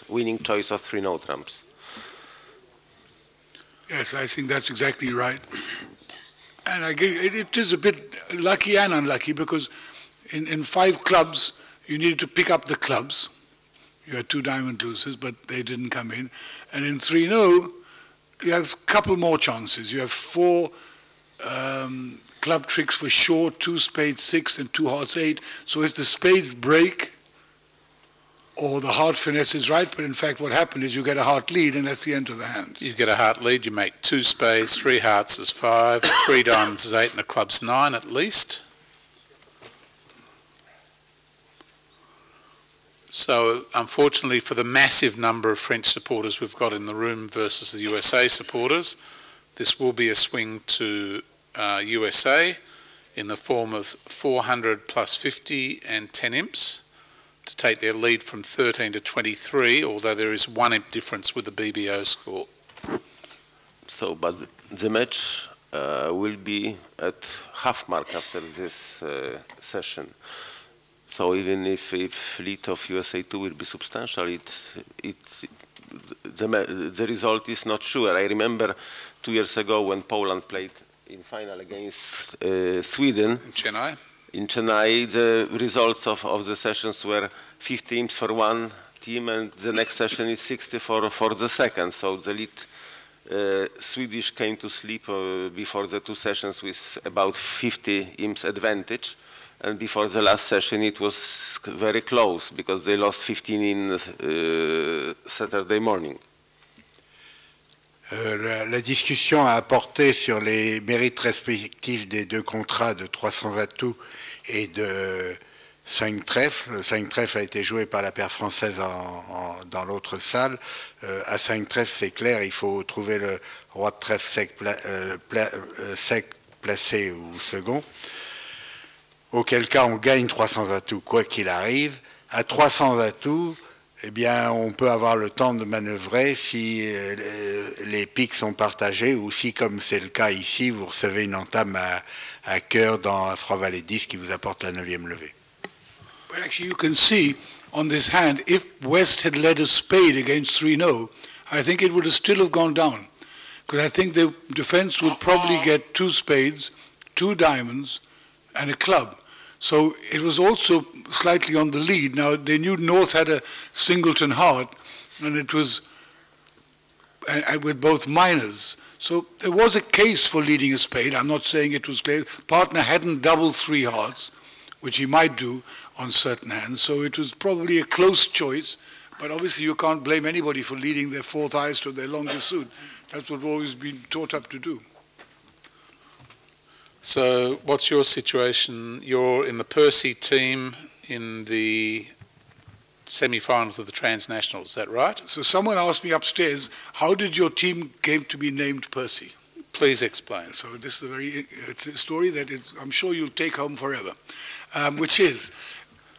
winning choice of 3 no trumps. Yes, I think that's exactly right. And it is a bit lucky and unlucky because in 5 clubs, you needed to pick up the clubs. You had 2 diamond losers, but they didn't come in. And in 3-0, you have a couple more chances. You have 4 club tricks for short, 2 spades 6 and 2 hearts 8. So if the spades break, or the heart finesse is right, but in fact what happened is you get a heart lead and that's the end of the hand. You get a heart lead, you make 2 spades, 3 hearts is 5, 3 diamonds is 8 and a club's 9 at least. So unfortunately for the massive number of French supporters we've got in the room versus the USA supporters, this will be a swing to USA in the form of 400 plus 50 and 10 imps. To take their lead from 13 to 23, although there is 1 imp difference with the BBO score. So, but the match will be at half mark after this session. So even if lead of USA2 will be substantial, the result is not sure. I remember 2 years ago when Poland played in final against Sweden. In Chennai. In Chennai, the results of the sessions were 50 imps for one team, and the next session is 60 for the second. So the lead Swedish came to sleep before the 2 sessions with about 50 imps advantage. And before the last session, it was very close because they lost 15 in Saturday morning. La discussion a porté sur les mérites respectifs des 2 contrats de 300 atouts et de 5 trèfles. Le 5 trèfles a été joué par la paire française dans l'autre salle. À 5 trèfles, c'est clair, il faut trouver le roi de trèfle sec placé ou second. Auquel cas, on gagne 300 atouts, quoi qu'il arrive. À 300 atouts, eh bien, on peut avoir le temps de manœuvrer si les piques sont partagés ou si, comme c'est le cas ici, vous recevez une entame à cœur dans As-3 Valet 10 qui vous apporte la 9e levée. But actually, you can see on this hand, if West had led a spade against 3-0, I think it would have still have gone down. Because I think the defense would probably get 2 spades, 2 diamonds, and a club. So it was also slightly on the lead. Now, they knew North had a singleton heart, and it was with both minors. So there was a case for leading a spade. I'm not saying it was clear. Partner hadn't doubled 3 hearts, which he might do on certain hands. So it was probably a close choice. But obviously you can't blame anybody for leading their 4th highest or their longest suit. That's what we've always been taught up to do. So what's your situation? You're in the Percy team in the semi-finals of the transnationals, is that right? So someone asked me upstairs, how did your team came to be named Percy? Please explain. So this is a very story that is, I'm sure you'll take home forever, which is,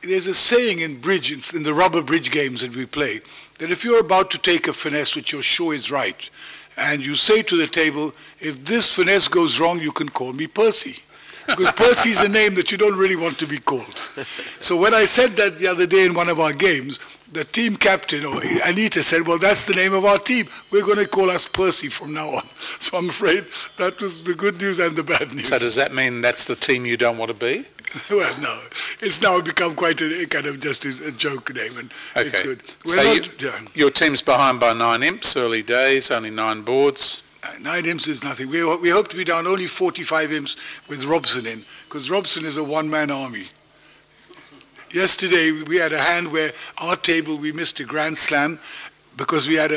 there's a saying in bridge, in the rubber bridge games that we play, that if you're about to take a finesse which you're sure is right, and you say to the table, if this finesse goes wrong, you can call me Percy. Because Percy is a name that you don't really want to be called. So when I said that the other day in one of our games, the team captain, or Anita, said, well, that's the name of our team. We're going to call us Percy from now on. So I'm afraid that was the good news and the bad news. So does that mean that's the team you don't want to be? Well, no. It's now become quite a kind of just a joke name, and okay. It's good. So your team's behind by 9 imps, early days, only 9 boards. 9 imps is nothing. We hope to be down only 45 imps with Robson in, because Robson is a one-man army. Yesterday, we had a hand where our table, we missed a grand slam because we had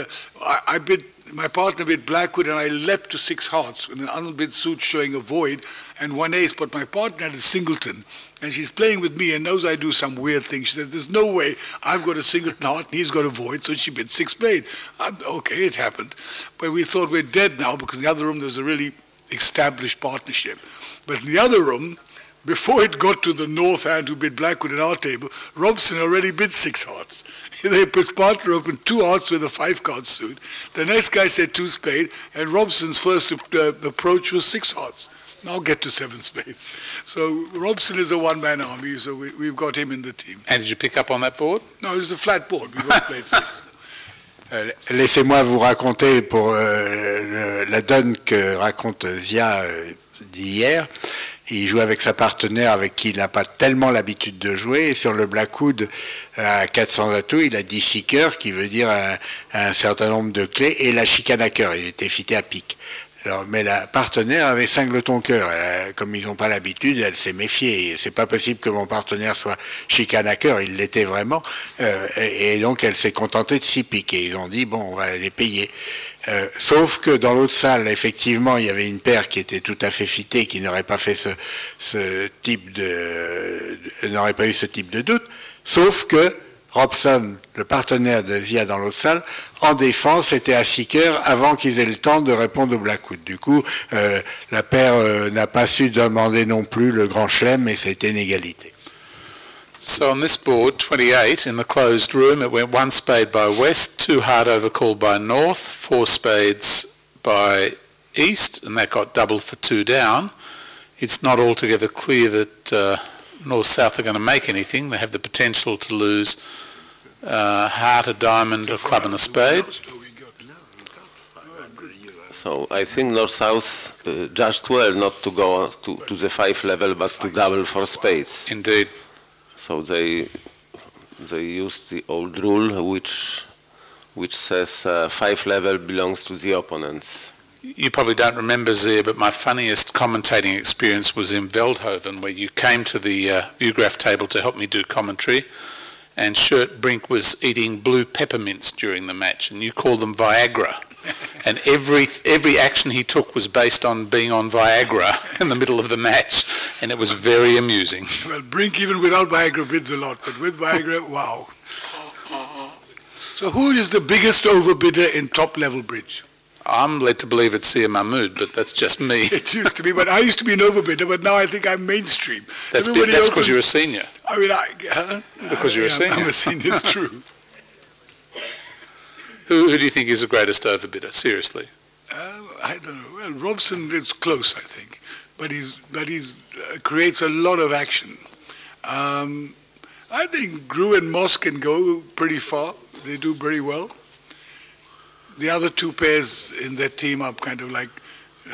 my partner bid Blackwood and I leapt to 6 hearts with an unbid suit showing a void and 1 ace, but my partner had a singleton and she's playing with me and knows I do some weird thing. She says, there's no way I've got a singleton heart and he's got a void, so she bid 6 spade. Okay, it happened. But we thought we're dead now because in the other room there's a really established partnership. But in the other room, before it got to the North hand who bid Blackwood at our table, Robson already bid 6 hearts. His partner opened 2 hearts with a 5-card suit. The next guy said 2 spade, and Robson's first approach was 6 hearts. Now get to 7 spades. So Robson is a one-man army, so we've got him in the team. And did you pick up on that board? No, it was a flat board. We both played 6. Laissez-moi vous raconter pour la donne que raconte Zia d'hier. Il joue avec sa partenaire avec qui il n'a pas tellement l'habitude de jouer. Et sur le Blackwood, à 400 atouts, il a 10 seekers, qui veut dire un certain nombre de clés, et la chicane à cœur. Il était fité à pique. Alors, mais la partenaire avait cingleton cœur. Comme ils n'ont pas l'habitude, elle s'est méfiée. C'est pas possible que mon partenaire soit chicane à cœur. Il l'était vraiment. Et donc, elle s'est contentée de 6 piques. Et ils ont dit, bon, on va les payer. Sauf que dans l'autre salle, effectivement, il y avait une paire qui était tout à fait fitée, qui n'aurait pas fait n'aurait pas eu ce type de doute. Sauf que Robson, le partenaire de Zia dans l'autre salle, en défense, était à 6 cœurs avant qu'ils aient le temps de répondre au blackout. Du coup, la paire n'a pas su demander non plus le grand chelem, et c'était une égalité. So on this board, 28, in the closed room, it went 1 spade by west, 2 hard overcalled by north, 4 spades by east, and that got doubled for 2 down. It's not altogether clear that North-South are going to make anything. They have the potential to lose heart, a diamond, a club and a spade. So I think North-South judged well not to go to the 5 level, but to double for spades. Indeed. So they used the old rule, which says 5 level belongs to the opponents. You probably don't remember, Zia, but my funniest commentating experience was in Veldhoven, where you came to the Viewgraph table to help me do commentary, and Shirt Brink was eating blue peppermints during the match, and you called them Viagra. And every action he took was based on being on Viagra in the middle of the match, and it was very amusing. Well, Brink even without Viagra bids a lot, but with Viagra, wow. So who is the biggest overbidder in top-level bridge? I'm led to believe it's Sia Mahmood, but that's just me. It used to be, but I used to be an overbidder, but now I think I'm mainstream. That's because you're a senior. I mean, because you're a senior. I'm a senior, it's true. Who do you think is the greatest overbidder, seriously? I don't know. Well, Robson is close, I think, but he's creates a lot of action. I think Grew and Moss can go pretty far. They do very well. The other 2 pairs in that team are kind of like,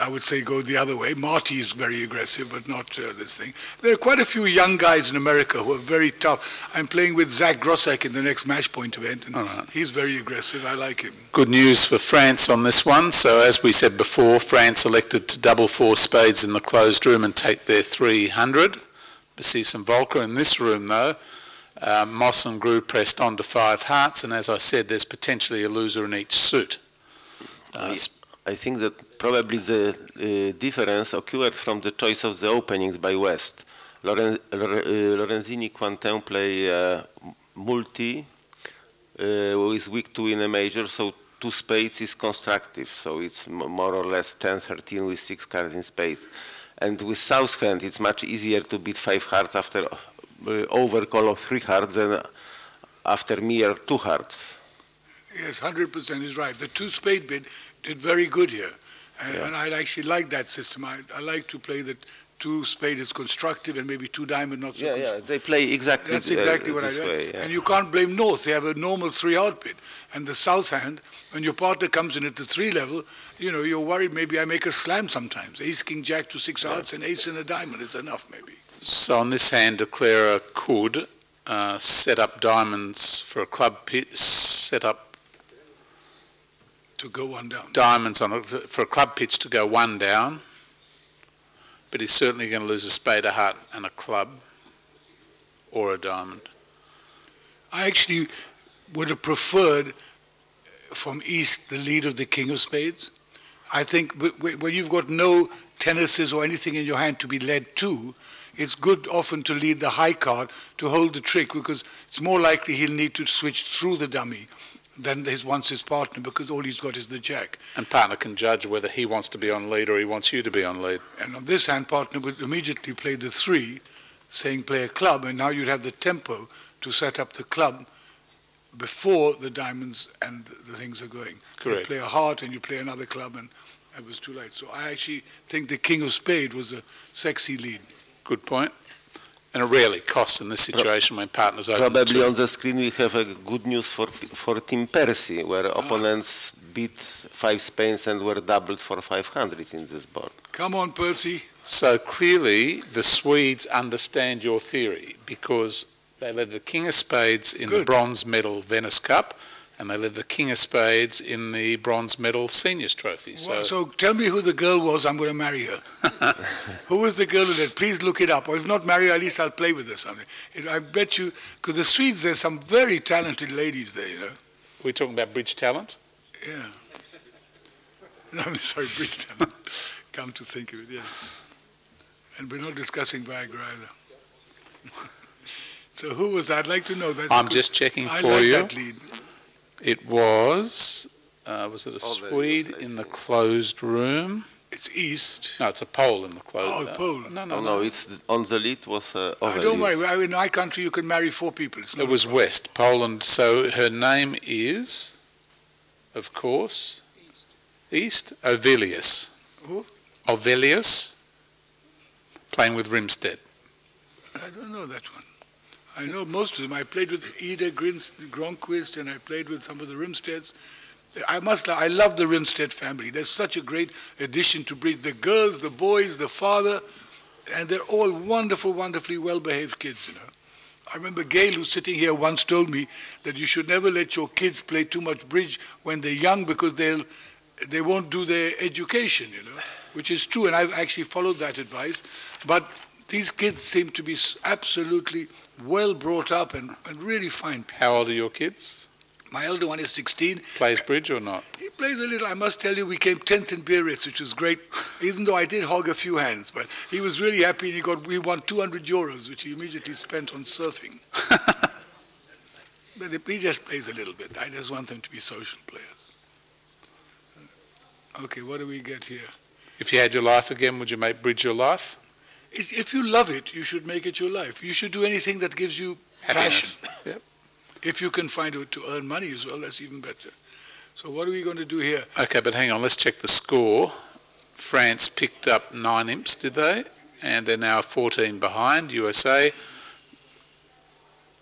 I would say, go the other way. Marty is very aggressive, but not this thing. There are quite a few young guys in America who are very tough. I'm playing with Zach Grossack in the next match point event, and he's very aggressive. I like him. Good news for France on this one. So as we said before, France elected to double 4 spades in the closed room and take their 300. Bassis and Volker in this room, though. Moss and Grew pressed on to 5 hearts, and as I said, there's potentially a loser in each suit. I think that probably the difference occurred from the choice of the openings by West. Lorenzini Quentin play multi with weak to win a major, so 2 spades is constructive, so it's more or less 10-13 with 6 cards in spades. And with South hand, it's much easier to beat 5 hearts after overcall of 3 hearts than after mere 2 hearts. Yes, 100% is right. The 2 spade bid did very good here. And I actually like that system. I like to play that 2 spade is constructive and maybe 2 diamond not so constructive. Yeah, they play exactly That's exactly what I do. Yeah. And you can't blame North. They have a normal 3 hard bid. And the South hand, when your partner comes in at the 3 level, you know, you're worried maybe I make a slam sometimes. Ace, king, jack to 6 hearts and ace and a diamond is enough maybe. So on this hand, declarer could set up diamonds for a club pitch, set up to go 1 down. Diamonds for a club pitch to go 1 down, but he's certainly going to lose a spade, a heart and a club or a diamond. I actually would have preferred from East the lead of the king of spades. I think when you've got no tennises or anything in your hand to be led to, it's good often to lead the high card to hold the trick, because it's more likely he'll need to switch through the dummy than his partner, because all he's got is the jack. And partner can judge whether he wants to be on lead or he wants you to be on lead. And on this hand, partner would immediately play the 3, saying play a club, and now you'd have the tempo to set up the club before the diamonds and the things are going. Correct. You play a heart and you play another club, and it was too late. So I actually think the king of spade was a sexy lead. Good point. And it rarely costs in this situation when partners open. Probably on the screen we have a good news for Team Percy, where opponents beat 5 spades and were doubled for 500 in this board. Come on, Percy. So clearly the Swedes understand your theory, because they led the king of spades in the bronze medal Venice Cup, and they led the King of Spades in the bronze medal seniors trophy. Well, so tell me who the girl was. I'm going to marry her. Who was the girl who did? Please look it up. Or if not marry her, at least I'll play with her someday. I bet you, because the Swedes, there's some very talented ladies there, you know. We're talking about bridge talent? Yeah. No, I'm sorry, bridge talent. Come to think of it, yes. And we're not discussing Viagra either. So who was that? I'd like to know that. I'm just checking for you. I like that lead. It was it a Swede in the closed room? It's East. No, it's a Pole in the closed room. Oh, Pole. No, it's on the lead was don't worry, in my country you can marry 4 people. It was West, Poland. So her name is, of course, East Ovelius. Who? Ovelius, playing with Rimstead. I don't know that one. I know most of them. I played with Ida Gronquist and I played with some of the Rimsteads. I love the Rimstead family. They're such a great addition to bridge. The girls, the boys, the father, and they're all wonderful, wonderfully well-behaved kids, you know. I remember Gail, who's sitting here, once told me that you should never let your kids play too much bridge when they're young because they won't do their education, you know, which is true, and I've actually followed that advice. But these kids seem to be absolutely well brought up and really fine people. How old are your kids? My elder one is 16. Plays bridge or not? He plays a little. I must tell you, we came 10th in Biarritz, which was great, even though I did hog a few hands. But he was really happy, and we won 200 euros, which he immediately spent on surfing. But he just plays a little bit. I just want them to be social players. Okay, what do we get here? If you had your life again, would you make bridge your life? If you love it, you should make it your life. You should do anything that gives you passion. Yep. If you can find it to earn money as well, that's even better. So what are we going to do here? Okay, but hang on, let's check the score. France picked up 9 imps, did they? And they're now 14 behind, USA.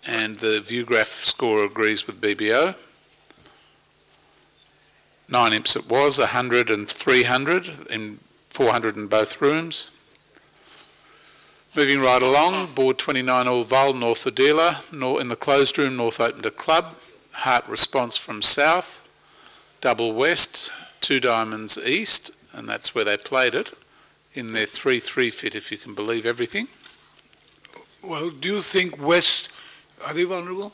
And the ViewGraph score agrees with BBO. 9 imps it was, 100 and 300, and 400 in both rooms. Moving right along, board 29 all Val, North Adela, in the closed room, North opened a club, heart response from South, double West, 2 diamonds East, and that's where they played it, in their 3-3 fit, if you can believe everything. Well, do you think West, are they vulnerable?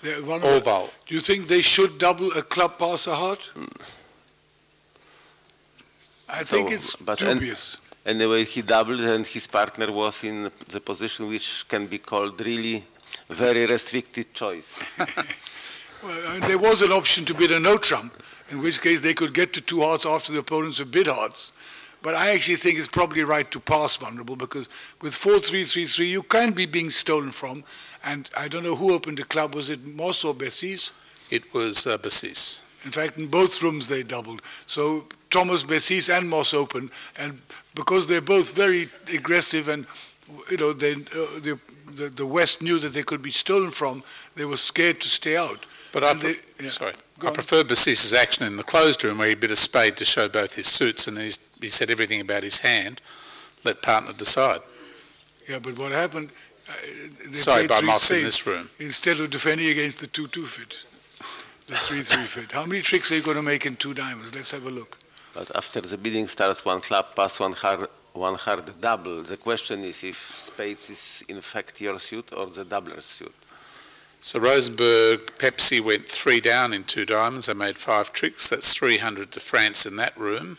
They're vulnerable. All Val. Do you think they should double a club pass a heart? I think it's dubious. Anyway, he doubled and his partner was in the position which can be called really very restricted choice. Well, there was an option to bid a no trump, in which case they could get to 2 hearts after the opponents have bid hearts. But I actually think it's probably right to pass vulnerable because with 4-3-3-3 you can be being stolen from. And I don't know who opened the club. Was it Moss or Bessis? It was Bessis. In fact, in both rooms they doubled. So Thomas, Bessis and Moss opened, and because they're both very aggressive and, you know, the West knew that they could be stolen from, they were scared to stay out. But I prefer Bessis's action in the closed room where he bid a spade to show both his suits and he said everything about his hand. Let partner decide. Yeah, but what happened? Sorry, by Moss in this room. Instead of defending against the 2-2 fit, the 3-3 fit. How many tricks are you going to make in 2 diamonds? Let's have a look. But after the bidding starts, 1 club pass, 1 hard double. The question is if spades is in fact your suit or the doubler's suit. So Rosenberg, Pepsi went 3 down in 2 diamonds. They made 5 tricks. That's 300 to France in that room.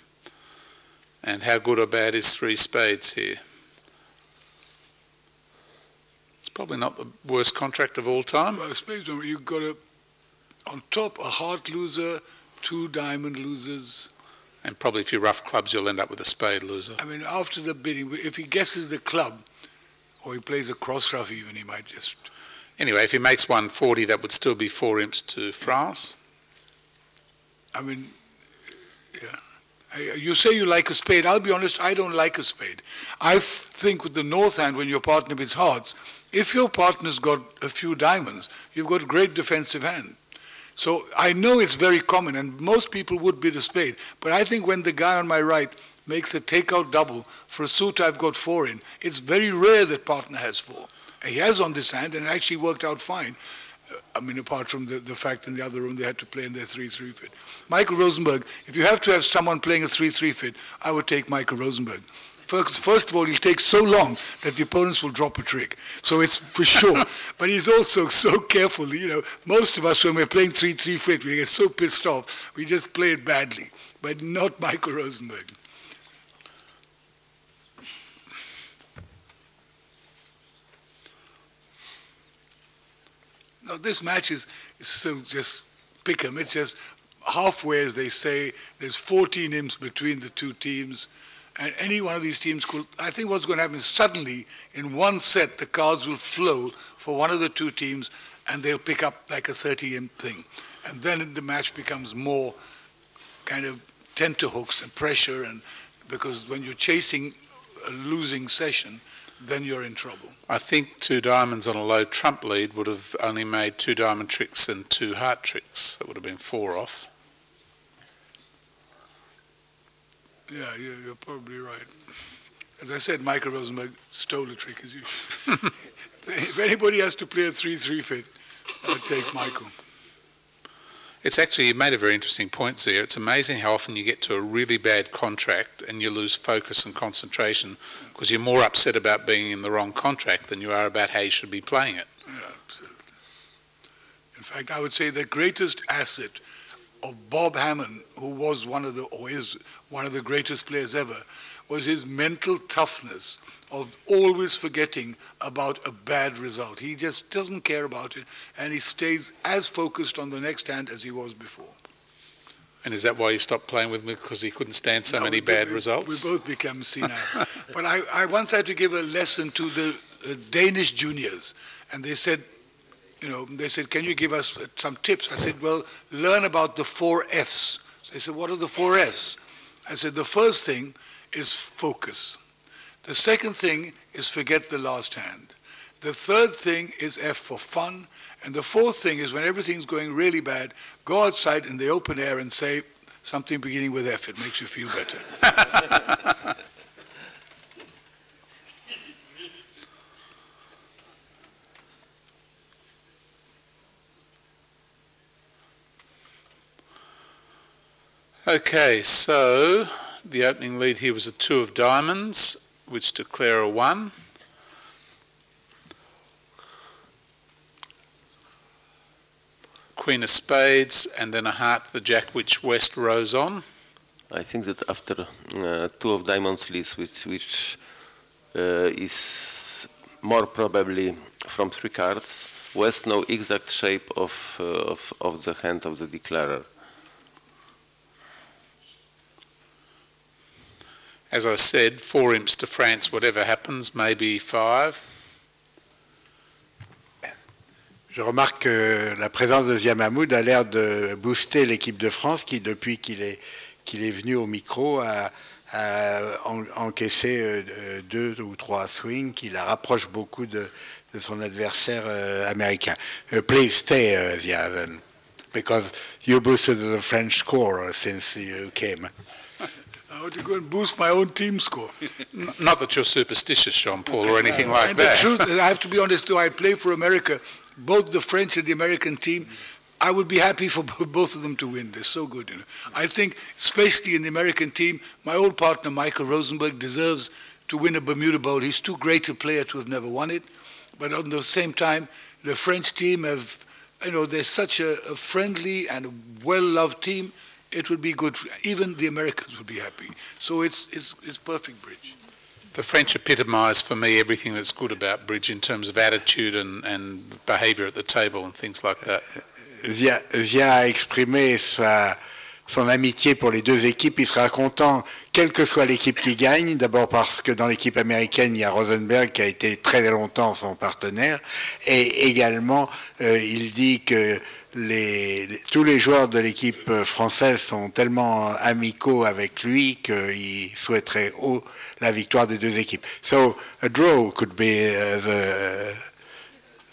And how good or bad is 3 spades here? It's probably not the worst contract of all time. Well, spades, you've got on top a heart loser, 2 diamond losers. And probably if you rough clubs, you'll end up with a spade loser. I mean, after the bidding, if he guesses the club, or he plays a cross rough even, he might just... Anyway, if he makes 140, that would still be 4 imps to France. I mean, yeah. You say you like a spade. I'll be honest, I don't like a spade. I think with the north hand, when your partner bids hearts, if your partner's got a few diamonds, you've got a great defensive hand. So I know it's very common, and most people would bid a spade. But I think when the guy on my right makes a takeout double for a suit I've got 4 in, it's very rare that partner has 4. He has on this hand, and it actually worked out fine. I mean, apart from the fact in the other room they had to play in their 3-3 fit. Michael Rosenberg, if you have to have someone playing a 3-3 fit, I would take Michael Rosenberg. First of all, he'll take so long that the opponents will drop a trick. So it's for sure. But he's also so careful. You know, most of us, when we're playing 3-3 fit, we get so pissed off, we just play it badly. But not Michael Rosenberg. Now, this match is still just pick 'em. It's just halfway, as they say. There's 14 imps between the two teams. And any one of these teams could, I think what's going to happen is suddenly, in one set, the cards will flow for one of the two teams, and they'll pick up like a 30-imp thing. And then the match becomes more kind of tenterhooks and pressure, and because when you're chasing a losing session, then you're in trouble. I think 2 diamonds on a low trump lead would have only made 2 diamond tricks and 2 heart tricks. That would have been 4 off. Yeah, you're probably right. As I said, Michael Rosenberg stole a trick as usual. If anybody has to play a 3-3 fit, I'd take Michael. It's actually, you made a very interesting point there. It's amazing how often you get to a really bad contract and you lose focus and concentration because you're more upset about being in the wrong contract than you are about how you should be playing it. Yeah, absolutely. In fact, I would say the greatest asset of Bob Hammond, who was is one of the greatest players ever, was his mental toughness of always forgetting about a bad result. He just doesn't care about it, and he stays as focused on the next hand as he was before. And is that why you stopped playing with me, because he couldn't stand so many bad results? We both became senile. But I once had to give a lesson to the Danish juniors, and they said, can you give us some tips? I said, well, learn about the 4 Fs. So they said, what are the 4 Fs? I said, the first thing is focus. The second thing is forget the last hand. The third thing is F for fun. And the fourth thing is when everything's going really bad, go outside in the open air and say something beginning with F. It makes you feel better. Okay, so the opening lead here was a 2 of diamonds, which declare a 1. Queen of spades, and then a heart, the jack, which West rose on. I think that after 2 of diamonds leads, which is more probably from 3 cards, West know exact shape of the hand of the declarer. As I said, 4 imps to France, whatever happens, maybe 5. Je remarque que la présence de Zia Mahmoud a l'air de booster l'équipe de France qui, depuis qu'il est venu au micro, a encaissé 2 ou 3 swings qui la rapprochent beaucoup de son adversaire américain. Please stay, Zia, then, because you boosted the French score since you came. I want to go and boost my own team score. Not that you're superstitious, Jean-Paul, or anything like and that. The truth, I have to be honest, though, I play for America, both the French and the American team. I would be happy for both of them to win. They're so good, I think, especially in the American team, my old partner, Michael Rosenberg, deserves to win a Bermuda Bowl. He's too great a player to have never won it. But at the same time, the French team have, they're such a friendly and well-loved team. It would be good. Even the Americans would be happy. So it's perfect bridge. The French epitomise for me everything that's good about bridge in terms of attitude and behaviour at the table and things like that. Zia a exprimé son amitié pour les deux équipes. Il sera content, quelle que soit l'équipe qui gagne. D'abord parce que dans l'équipe américaine, il y a Rosenberg qui a été très longtemps son partenaire. Et également, il dit que tous les joueurs de l'équipe française sont tellement amicaux avec lui qu'il souhaiterait la victoire des deux équipes. So a draw could be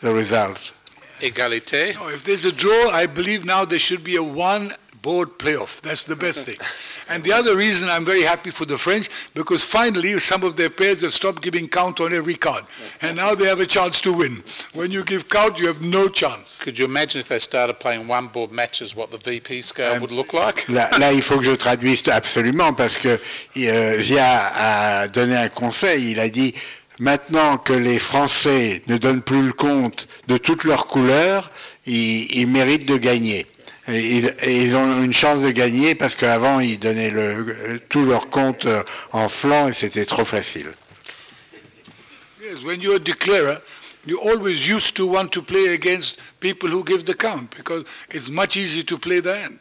the result. Égalité. No, if there's a draw, I believe now there should be a 1 board playoff. That's the best thing. And the other reason I'm very happy for the French, because finally some of their players have stopped giving count on every card. And now they have a chance to win. When you give count, you have no chance. Could you imagine if they started playing one board matches, what the VP scale would look like? Là, il faut que je traduise absolument, parce que Zia a donné un conseil. Il a dit, maintenant que les Français ne donnent plus le compte de toutes leurs couleurs, ils méritent de gagner. Et ils ont une chance de gagner parce qu'avant, ils donnaient tout leur compte en flanc et c'était trop facile. Yes, when you're a declarer, you always used to want to play against people who give the count because it's much easier to play the hand.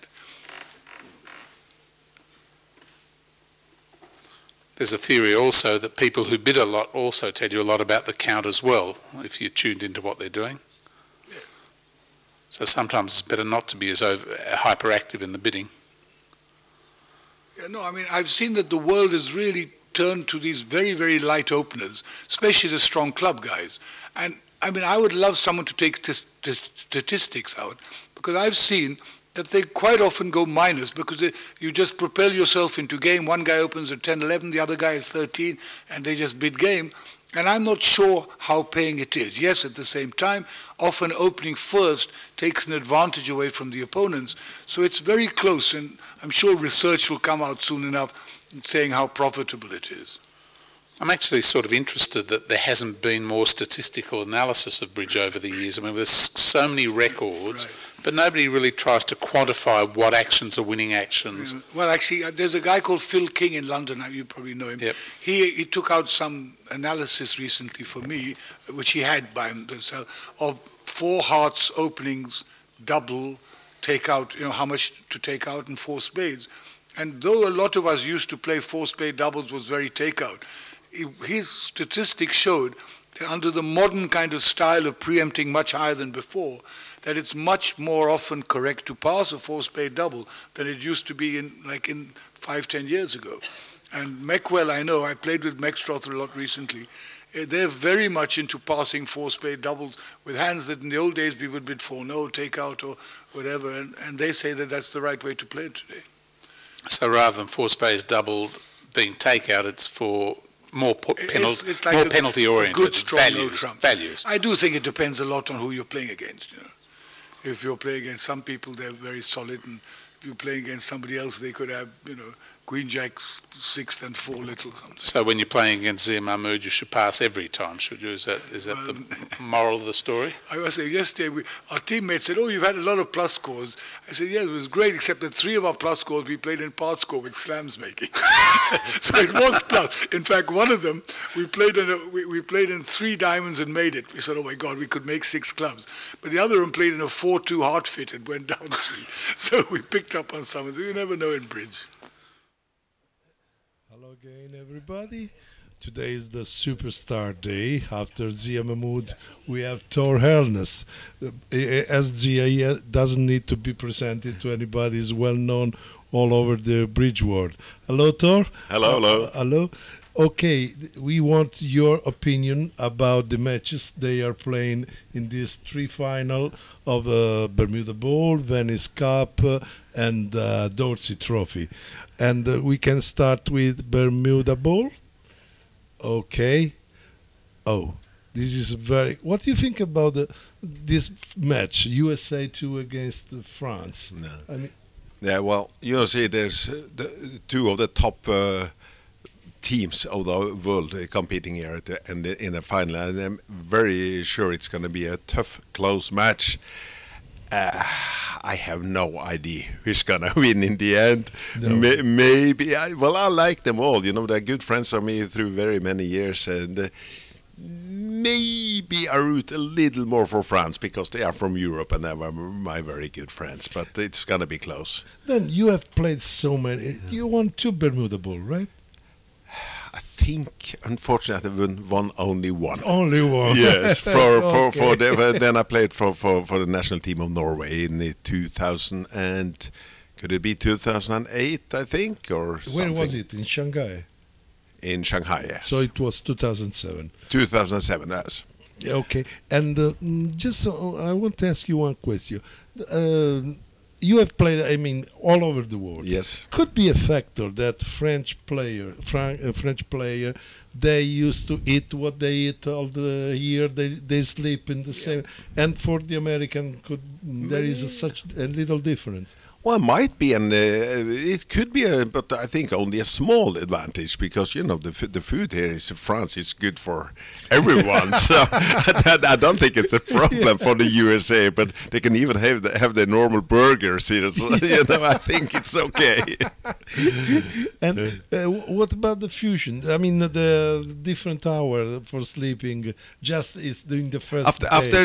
There's a theory also that people who bid a lot also tell you a lot about the count as well, if you're tuned into what they're doing. So sometimes it's better not to be as hyperactive in the bidding. Yeah, no, I mean, I've seen that the world has really turned to these very, very light openers, especially the strong club guys. And I mean, I would love someone to take statistics out, because I've seen that they quite often go minus because you just propel yourself into game. One guy opens at 10-11, the other guy is 13, and they just bid game. And I'm not sure how paying it is. Yes, at the same time, often opening first takes an advantage away from the opponents. So it's very close, and I'm sure research will come out soon enough saying how profitable it is. I'm actually sort of interested that there hasn't been more statistical analysis of bridge over the years. I mean, there's so many records, right, but nobody really tries to quantify what actions are winning actions. Yeah. Well, actually, there's a guy called Phil King in London. You probably know him. Yep. He took out some analysis recently for me, which he had by himself, of 4 hearts openings, double, take out, how much to take out, and 4 spades. And though a lot of us used to play 4 spade doubles was very takeout, his statistics showed that under the modern kind of style of preempting much higher than before, that it's much more often correct to pass a 4 spade double than it used to be in 5-10 years ago. And Meckwell, I know, I played with Mextrother a lot recently. They're very much into passing 4 spade doubles with hands that in the old days we would bid 4-0, take out or whatever, and they say that that's the right way to play it today. So rather than 4 spades double being takeout, it's for more penalty-oriented good, strong values. I do think it depends a lot on who you're playing against. If you're playing against some people, they're very solid, and if you're playing against somebody else, they could have, Queen Jack 6th and 4 little something. So when you're playing against Zia Mahmood, you should pass every time, should you? Is that the moral of the story? I must say, yesterday our teammates said, "Oh, you've had a lot of plus scores." I said, "Yeah, it was great, except that 3 of our plus scores we played in part score with slams making." So it was plus. In fact, one of them we played in 3 diamonds and made it. We said, "Oh my God, we could make 6 clubs." But the other one played in a 4-2 heart fit and went down 3. So we picked up on some of them. You never know in bridge. Hello again, everybody. Today is the superstar day. After Zia Mahmood, we have Thor Hernes. As Zia doesn't need to be presented to anybody, is well known all over the bridge world. Hello, Thor. Hello, hello. Hello. Okay, we want your opinion about the matches they are playing in this 3 final of Bermuda Bowl, Venice Cup, and Dorsey Trophy. And we can start with Bermuda Bowl. Okay. Oh, this is very... What do you think about this match, USA2 against France? No. I mean, yeah, well, see, there's the 2 of the top teams of the world competing here in the final, and I'm very sure it's going to be a tough, close match. I have no idea who's going to win in the end. No. Maybe, I like them all. They're good friends of me through very many years, and maybe I root a little more for France because they are from Europe and they are my very good friends, but it's going to be close. Then you have played so many. You won 2 Bermuda Bowl, right? I think, unfortunately, I won only 1. Only 1. Yes, then I played for the national team of Norway in the 2000 and could it be 2008? I think, or something. Where was it? In Shanghai. In Shanghai, yes. So it was 2007. 2007, yes. Okay, and I want to ask you one question. you have played, I mean, all over the world. Yes. Could be a factor that French player, they used to eat what they eat all the year. They sleep in the same. And for the American, there is such a little difference. Well, it might be, and it could be, but I think only a small advantage because the food here is France is good for everyone. So I don't think it's a problem for the USA, but they can even have their normal burgers here. So I think it's okay. And what about the fusion? I mean, the different hour for sleeping just is during the first after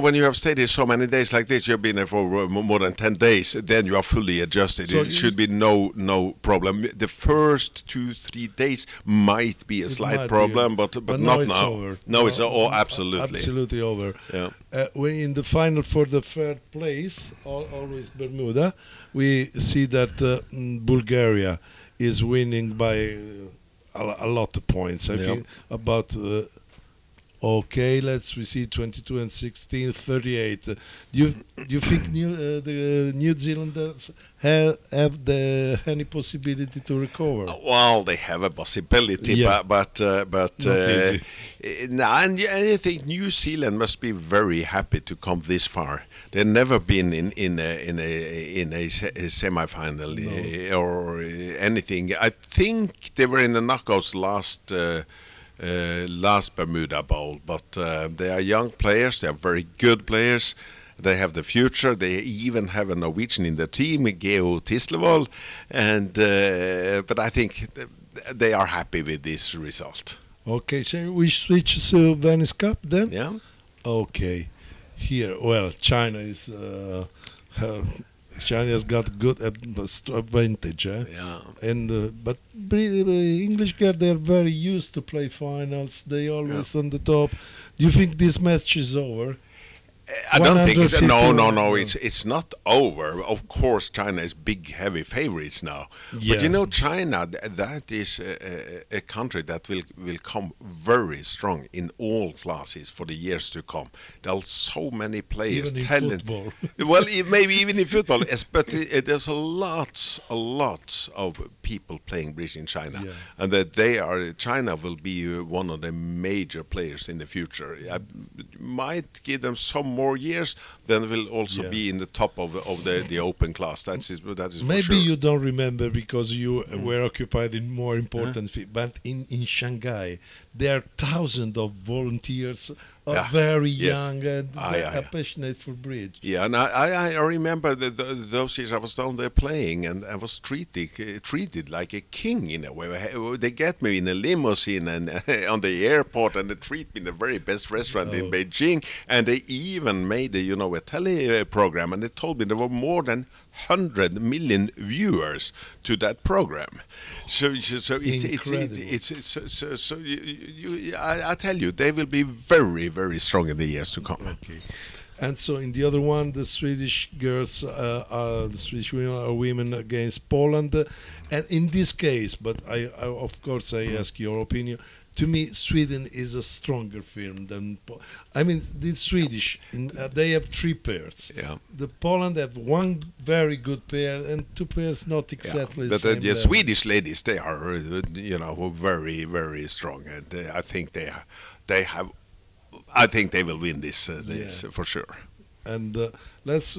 when you have stayed here so many days like this, you've been here for more than 10 days. Then you are fully adjusted. So it should be no problem. The first 2-3 days might be a slight problem, but not it's now. Over. No, it's absolutely over. Yeah. When in the final for the third place, always Bermuda, we see that Bulgaria is winning by a lot of points. I think about. Okay, we see 22 and 16, 38. Do you think the New Zealanders have any possibility to recover? Well, they have a possibility, but and I think New Zealand must be very happy to come this far. They've never been in a semi-final or anything. I think they were in the knockouts last Bermuda Bowl, but they are young players, they are very good players, they have the future, they even have a Norwegian in the team, Geo Tislevold, but I think they are happy with this result. Okay, so we switch to Venice Cup then? Yeah. Okay, here, well, China is... China's got good advantage, Yeah. And but English girls, they are very used to play finals. They always on the top. Do you think this match is over? I don't think it's no. It's not over. Of course, China is big, heavy favorites now. Yes. But China, that is a country that will come very strong in all classes for the years to come. There are so many players, even in talent. Football. Well, maybe even in football, but there's lots of people playing bridge in China, and that China will be one of the major players in the future. I might give them some more years, then will also be in the top of the open class. That is maybe for sure. You don't remember because you were occupied in more important fields. But in Shanghai, there are thousands of volunteers, very young and passionate for bridge. Yeah, and I remember those years I was down there playing, and I was treated like a king in a way. They get me in a limousine and on the airport, and they treat me in the very best restaurant in Beijing, and they even made a tele program, and they told me there were more than 100 million viewers to that program. I tell you, they will be very, very strong in the years to come. Okay. And so in the other one, the Swedish girls the Swedish women are women against Poland, and in this case, but I of course I ask your opinion. To me, Sweden is a stronger firm than the Swedish. They have 3 pairs. Yeah. The Poland have 1 very good pair and 2 pairs not exactly the same. But the Swedish ladies, they are very, very strong, and I think they will win this for sure. And let's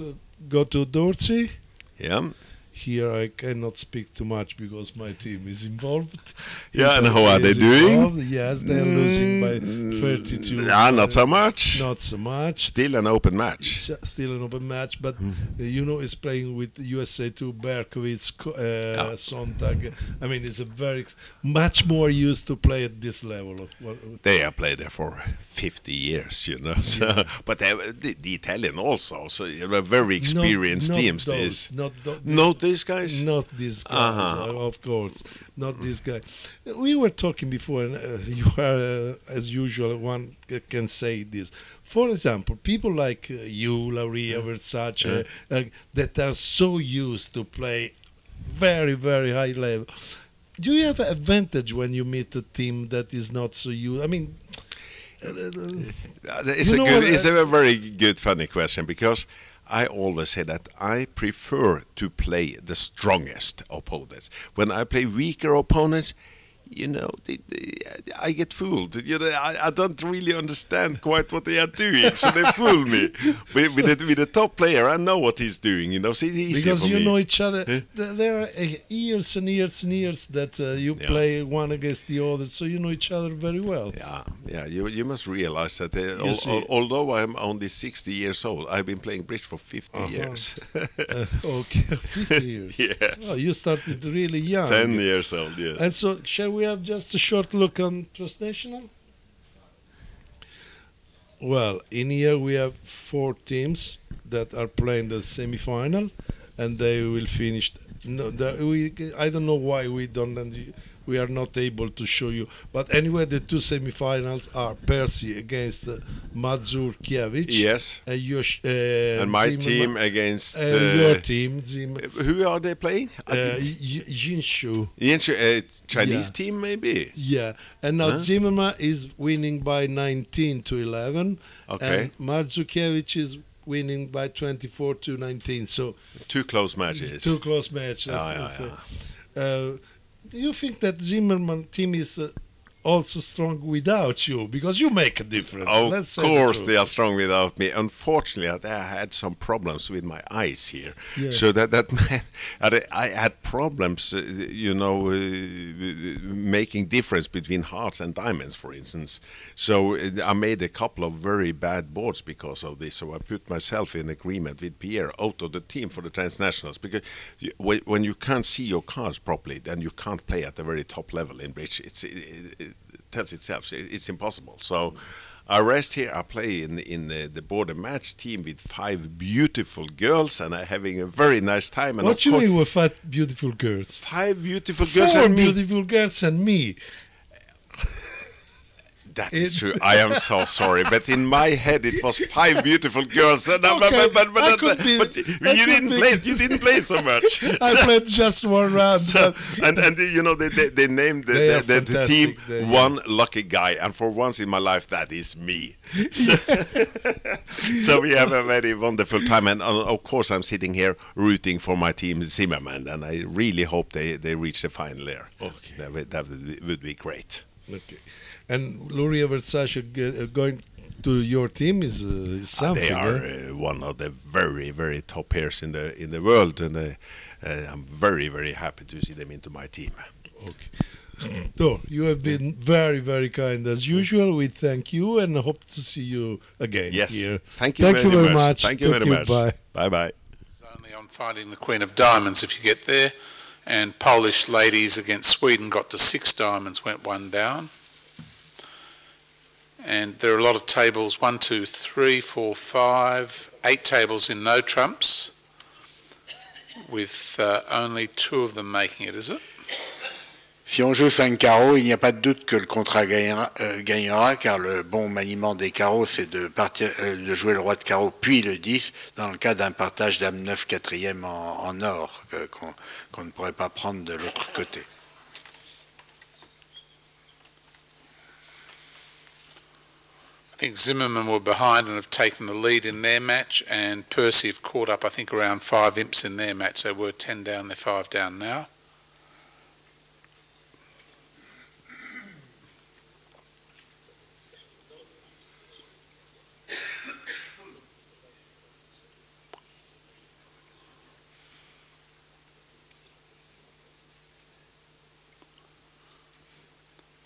go to Dorsey. Yeah. Here I cannot speak too much because my team is involved. Yeah, and how are they doing? Yes, they are losing by 32. Not so much. Not so much. Still an open match. Still an open match, but is playing with USA2, Berkowitz, Sontag. I mean, it's a very much more used to play at this level. They have played there for 50 years, So, but the Italian also, so very experienced teams. Not these guys? Not these guys, of course. Not this guy. We were talking before, and you are, as usual, one can say this. For example, people like you, Lauria, Versace, that are so used to play very, very high level. Do you have an advantage when you meet a team that is not so used? I mean... It's a very good, funny question, because I always say that I prefer to play the strongest opponents. When I play weaker opponents, you know, I get fooled. You know, I don't really understand quite what they are doing, so they fool me. With the top player, I know what he's doing. You know, so it's easier because for you me. know each other. There are years and years and years that you play one against the other, so you know each other very well. Yeah. You must realize that although I'm only 60 years old, I've been playing bridge for 50 years. Okay, 50 years. Yes. Oh, you started really young. 10 years old. Yes. And so, shall we have just a short look on Transnational? Well, in here we have 4 teams that are playing the semi-final, and they will finish. I don't know why we are not able to show you. But anyway, the 2 semi-finals are Percy against Mazurkiewicz. Yes. And my Zimmerman, team against your team. Who are they playing? Jinshu. Chinese team, maybe. Yeah, and now Zimmerman is winning by 19-11. Okay. And Mazurkiewicz is winning by 24-19. So 2 close matches. 2 close matches. Do you think that Zimmerman team is also strong without you? Because you make a difference. Of course they are strong without me. Unfortunately, I had some problems with my eyes here. Yeah. So that I had problems, making difference between hearts and diamonds, for instance. So I made a couple of very bad boards because of this. So I put myself in agreement with Pierre out of the team for the transnationals. Because when you can't see your cards properly, then you can't play at the very top level in bridge. It tells itself it's impossible. So I rest here. I play in the border match team with 5 beautiful girls, and I'm having a very nice time. And what you mean with 5 beautiful girls? 5 beautiful girls 4 and me. beautiful girls and me. That is true. I am so sorry, but in my head it was 5 beautiful girls. And but you didn't play so much. I played just 1 round. So, and they named the team One Lucky Guy, and for once in my life that is me. So we have a very wonderful time, and of course I'm sitting here rooting for my team Zimmerman, and I really hope they reach the final there. Okay. That would be great. Okay. And Luria Versace going to your team is something. They are one of the very, very top players in the world, and I'm very, very happy to see them into my team. Okay. So you have been very, very kind as usual. We thank you and hope to see you again here. Thank you very much. Thank you very much. Bye. Bye. It's only on Finding the Queen of Diamonds if you get there. And Polish ladies against Sweden got to 6 diamonds, went 1 down. And there are a lot of tables, 1, 2, 3, 4, 5, 8 tables in no trumps, with only 2 of them making it, is it? Si on joue 5 carreaux, il n'y a pas de doute que le contrat gagnera, car le bon maniement des carreaux, c'est de jouer le roi de carreau puis le 10, dans le cas d'un partage dame 9 quatrième en or, qu'on ne pourrait pas prendre de l'autre côté. I think Zimmerman were behind and have taken the lead in their match, and Percy have caught up, I think, around 5 imps in their match. They were 10 down, they're 5 down now.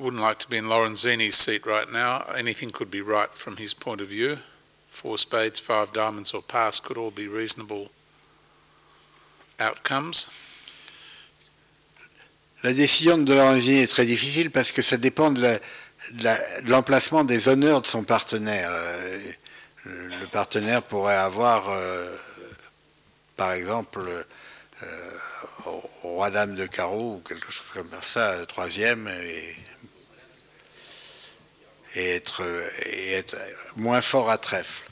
Wouldn't like to be in Lorenzini's seat right now. Anything could be right from his point of view. 4 spades, 5 diamonds or pass could all be reasonable outcomes. La décision de Lorenzini est très difficile parce que ça dépend de l'emplacement des honneurs de son partenaire. Le partenaire pourrait avoir, par exemple, roi dame de carreau ou quelque chose comme ça, 3e, et être moins fort à trèfle.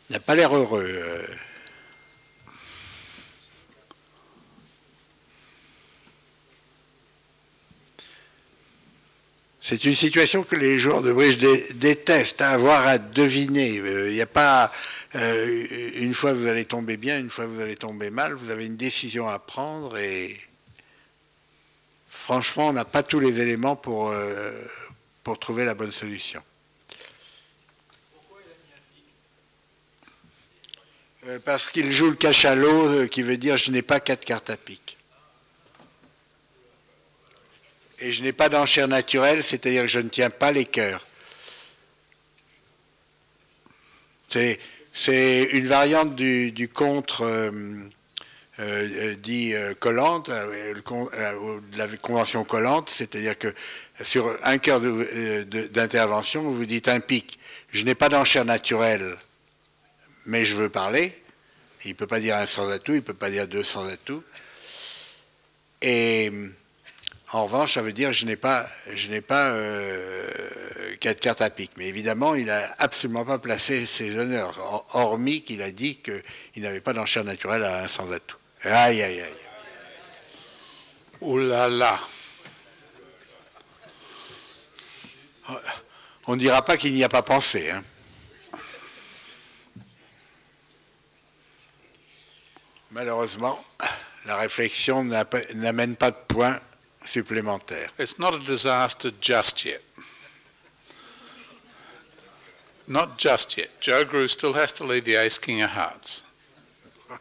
Il n'a pas l'air heureux. C'est une situation que les joueurs de bridge détestent, avoir à deviner. Il n'y a pas une fois vous allez tomber bien, une fois vous allez tomber mal. Vous avez une décision à prendre et franchement, on n'a pas tous les éléments pour trouver la bonne solution. Pourquoi il a mis un pic? Parce qu'il joue le cachalot, qui veut dire je n'ai pas 4 cartes à pic. Et je n'ai pas d'enchère naturelle, c'est-à-dire que je ne tiens pas les cœurs. C'est une variante du contre dit collante, de la convention collante, c'est-à-dire que sur un cœur d'intervention, vous dites un pic. Je n'ai pas d'enchère naturelle, mais je veux parler. Il ne peut pas dire un sans atout, il ne peut pas dire 2 sans atout. Et en revanche, ça veut dire que je n'ai pas 4 cartes à pic. Mais évidemment, il n'a absolument pas placé ses honneurs, hormis qu'il a dit qu'il n'avait pas d'enchère naturelle à un sans atout. Aïe, aïe, aïe. Ouh là là. On ne dira pas qu'il n'y a pas pensé. Hein. Malheureusement, la réflexion n'amène pas de points supplémentaire. It's not a disaster just yet. Not just yet. Joe Grew still has to lead the ace-king of hearts. I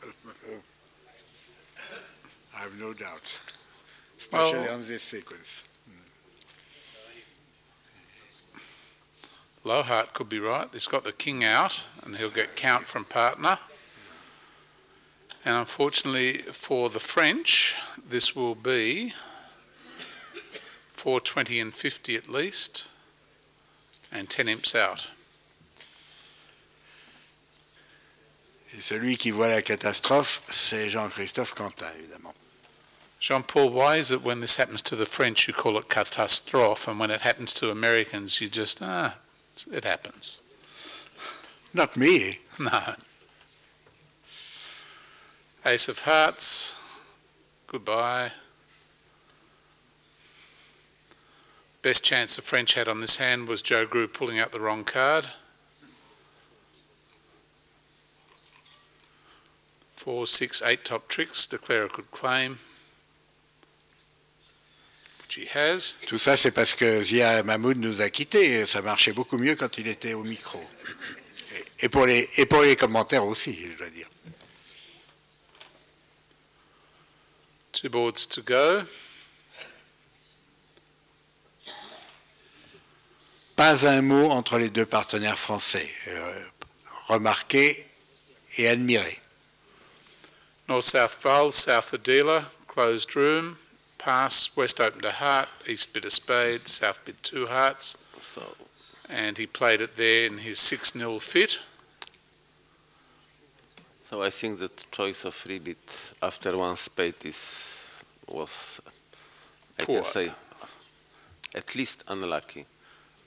have no doubt, especially on this sequence. Low heart could be right. He's got the king out, and he'll get count from partner. And unfortunately for the French, this will be 420 and 50 at least, and 10 imps out. Et celui qui voit la catastrophe, c'est Jean-Christophe Quentin, évidemment. Jean-Paul, why is it when this happens to the French you call it catastrophe, and when it happens to Americans you just, it happens? Not me. No. Ace of hearts, goodbye. Best chance the French had on this hand was Joe Grew pulling out the wrong card. 4, 6, 8 top tricks, declarer could claim, which he has. Tout ça, c'est parce que Zia Mahmoud nous a quittés. Ça marchait beaucoup mieux quand il était au micro. Et pour les commentaires aussi, je dois dire. 2 boards to go. Pas un mot entre les deux partenaires français. Remarqué et admiré. North-south vowels, south the dealer, closed room, pass, west open to heart, east bit of spade, south bit 2 hearts. And he played it there in his 6-0 fit. So I think that choice of free bit after 1 spade was, I can say, at least unlucky.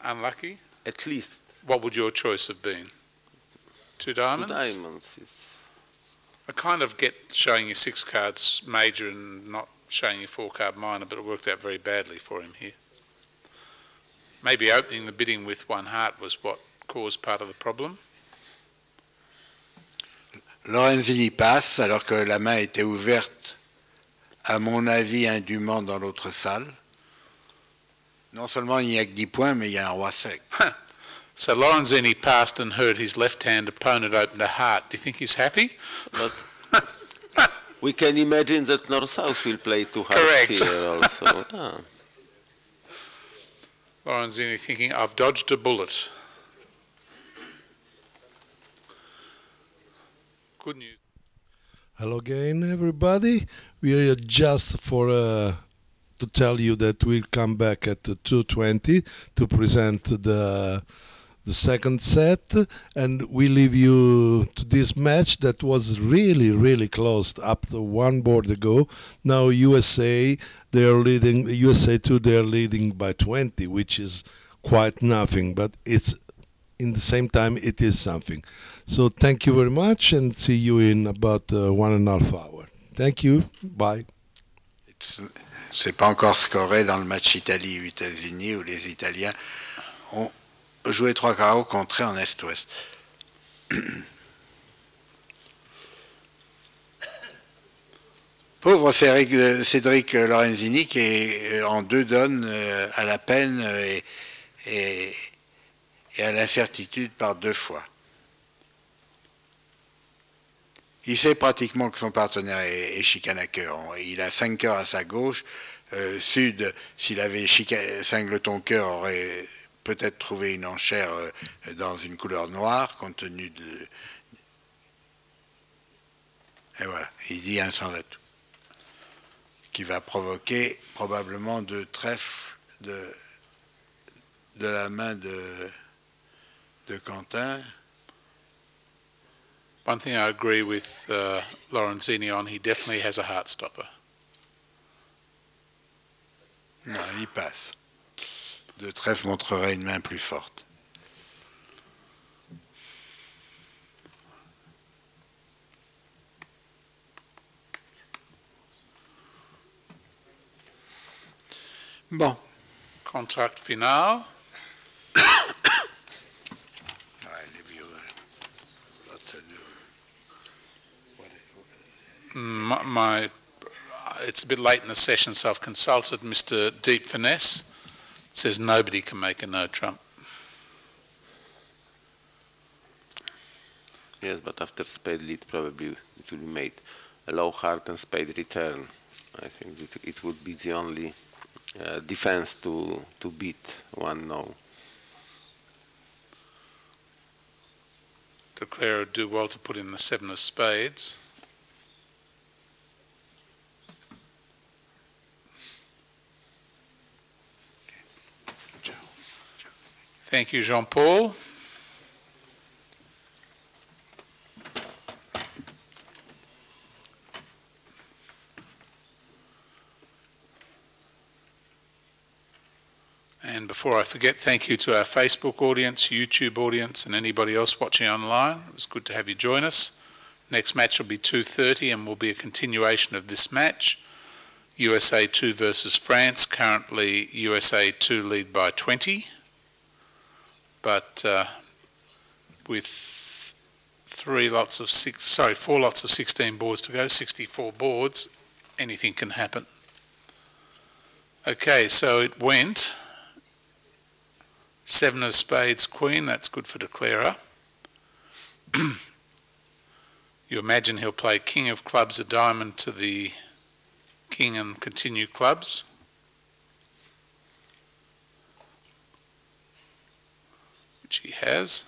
Unlucky? At least. What would your choice have been? 2 diamonds? 2 diamonds is... I kind of get showing you 6 cards major and not showing you 4 card minor, but it worked out very badly for him here. Maybe opening the bidding with 1 heart was what caused part of the problem. Lorenzini passe alors que la main était ouverte, à mon avis, indûment dans l'autre salle. Non seulement il n'y a que 10 points, mais il y a un roi sec. So Lorenzini passed and heard his left-hand opponent open a heart. Do you think he's happy? But we can imagine that North-South will play 2 hearts Correct. here also. Lorenzini thinking, I've dodged a bullet. Good news. Hello again, everybody. We are just to tell you that we'll come back at 2:20 to present the second set, and we leave you to this match that was really close up to 1 board ago. Now USA, they are leading, USA2, they are leading by 20, which is quite nothing, but it's in the same time it is something. So thank you very much, and see you in about 1.5 hours. Thank you. Bye. C'est pas encore scoré dans le match Italie-États-Unis où les Italiens ont joué 3 carreaux contrés en Est-Ouest. Pauvre Cédric Lorenzini qui est en 2 donnes à la peine et à l'incertitude par 2 fois. Il sait pratiquement que son partenaire est chicane à cœur. Il a 5 cœurs à sa gauche. Sud, s'il avait Singleton cœur, aurait peut-être trouvé une enchère dans une couleur noire, compte tenu de... Et voilà, il dit un sans atout, qui va provoquer probablement 2 trèfles de la main de Quentin. One thing I agree with Lorenzini on, he definitely has a heart stopper. Non, il passe. 2 trèfles montrerait une main plus forte. Bon. Contract final. It's a bit late in the session, so I've consulted Mr. Deep Finesse. It says nobody can make a no trump. Yes, but after spade lead, probably it will be made. A low heart and spade return. I think that it would be the only defense to beat 1-0. Declare would do well to put in the 7 of spades. Thank you, Jean-Paul. And before I forget, thank you to our Facebook audience, YouTube audience, and anybody else watching online. It was good to have you join us. Next match will be 2:30 and will be a continuation of this match. USA2 versus France. Currently, USA2 lead by 20. But with 4 lots of 16 boards to go, 64 boards, anything can happen. Okay, so it went 7 of spades, queen, that's good for declarer. You imagine he'll play king of clubs, a diamond to the king and continue clubs. Which he has.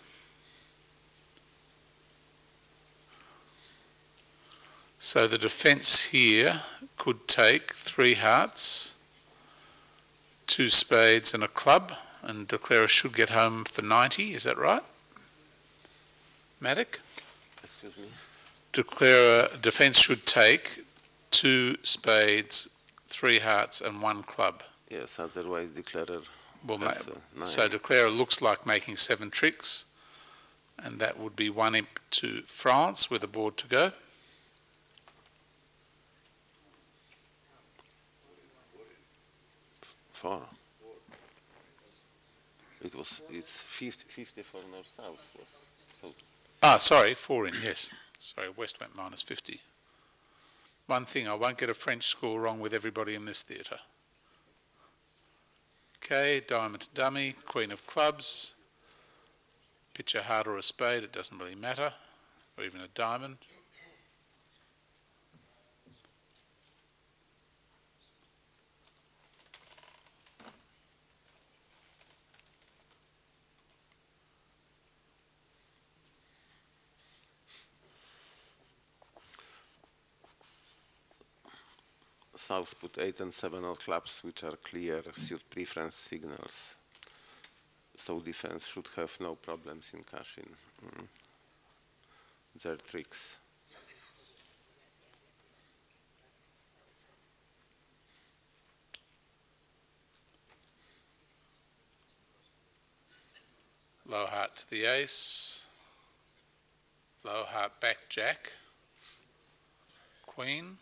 So the defence here could take 3 hearts, 2 spades and a club, and declarer should get home for 90, is that right? Maddock? Excuse me? Declarer defence should take 2 spades, 3 hearts and 1 club. Yes, otherwise declarer... So declarer looks like making 7 tricks, and that would be 1 imp to France with a board to go. Four. It's 50 for north south. Sorry, 4 in, yes. Sorry, west went minus 50. One thing, I won't get a French score wrong with everybody in this theatre. Okay, diamond to dummy, queen of clubs. Pitch a heart or a spade, it doesn't really matter, or even a diamond. South put 8 and 7 on clubs, which are clear suit preference signals. So defense should have no problems in cashing their tricks. Low heart to the ace. Low heart back jack. Queen.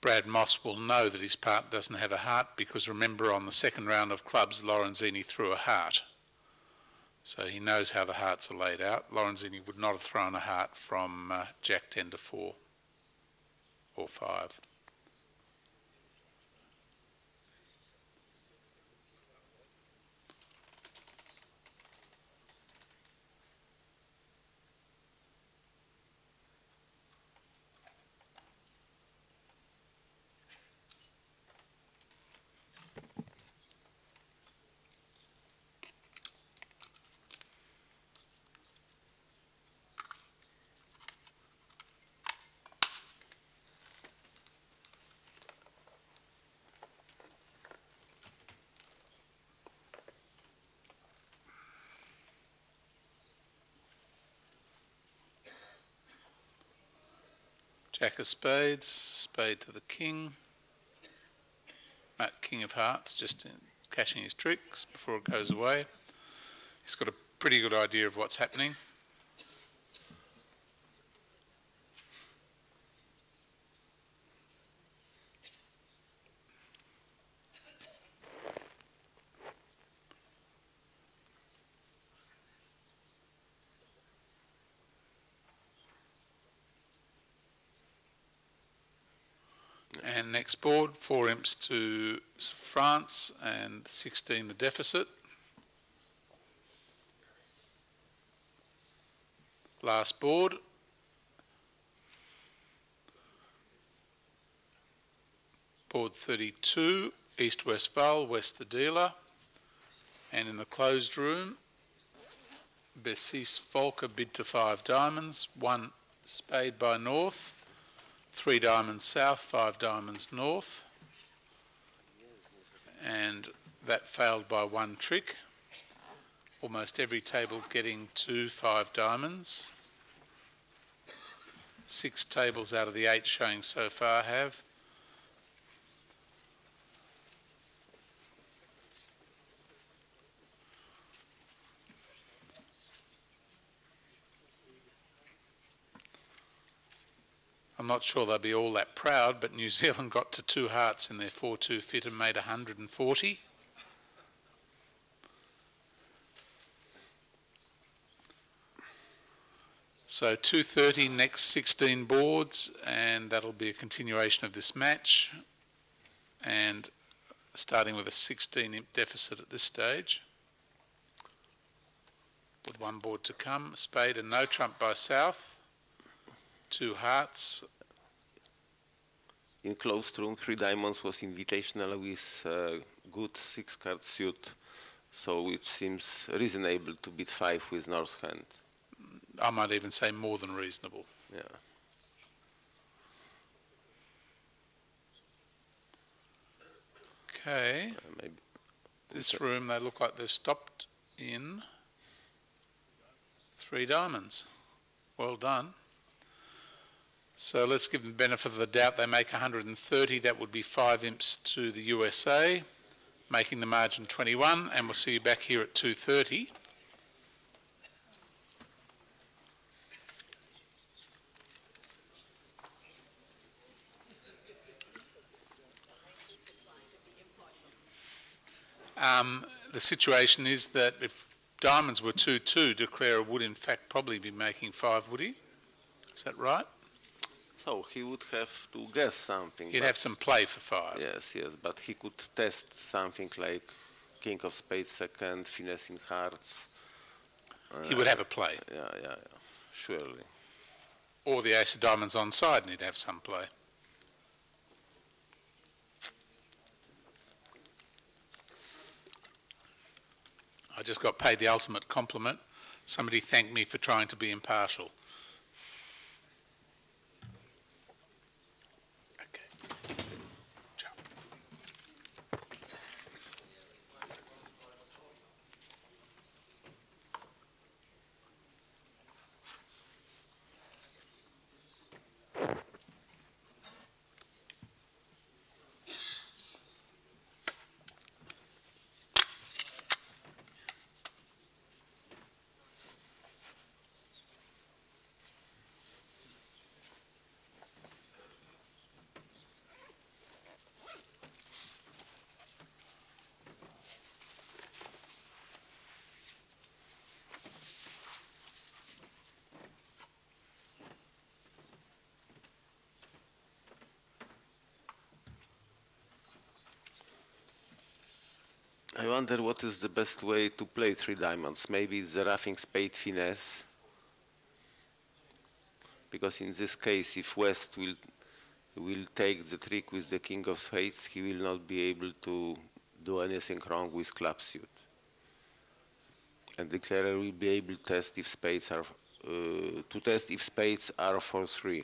Brad Moss will know that his partner doesn't have a heart, because remember, on the second round of clubs, Lorenzini threw a heart. So he knows how the hearts are laid out. Lorenzini would not have thrown a heart from Jack 10 to 4 or 5. Jack of spades, spade to the king, king of hearts, just cashing his tricks before it goes away. He's got a pretty good idea of what's happening. And next board, 4 imps to France and 16 the deficit. Last board. Board 32, East-West Val, West the dealer. And in the closed room, Bessis Volker bid to 5 diamonds, 1 spade by north, 3 diamonds south, 5 diamonds north, and that failed by 1 trick. Almost every table getting 2 5 diamonds. 6 tables out of the 8 showing so far have. I'm not sure they'll be all that proud, but New Zealand got to 2 hearts in their 4-2 fit and made 140. So 230 next 16 boards, and that'll be a continuation of this match, and starting with a 16 imp deficit at this stage, with 1 board to come. Spade and no trump by south. 2 hearts. In closed room, 3 diamonds was invitational with good 6-card suit, so it seems reasonable to bid 5 with North hand. I might even say more than reasonable. Yeah. Okay. Maybe. This room, they look like they've stopped in 3 diamonds. Well done. So let's give them the benefit of the doubt. They make 130. That would be 5 imps to the USA, making the margin 21. And we'll see you back here at 2:30. The situation is that if diamonds were 2-2, declarer would in fact probably be making 5, would he? Is that right? So he would have to guess something. He'd have some play for 5. Yes, yes, but he could test something like king of spades second, finesse in hearts. He would have a play. Yeah, surely. Or the ace of diamonds on side and he'd have some play. I just got paid the ultimate compliment. Somebody thanked me for trying to be impartial. I wonder what is the best way to play 3 diamonds. Maybe it's the roughing spade finesse. Because in this case, if West will take the trick with the king of spades, he will not be able to do anything wrong with club suit. And the declarer will be able to test if spades are for 3.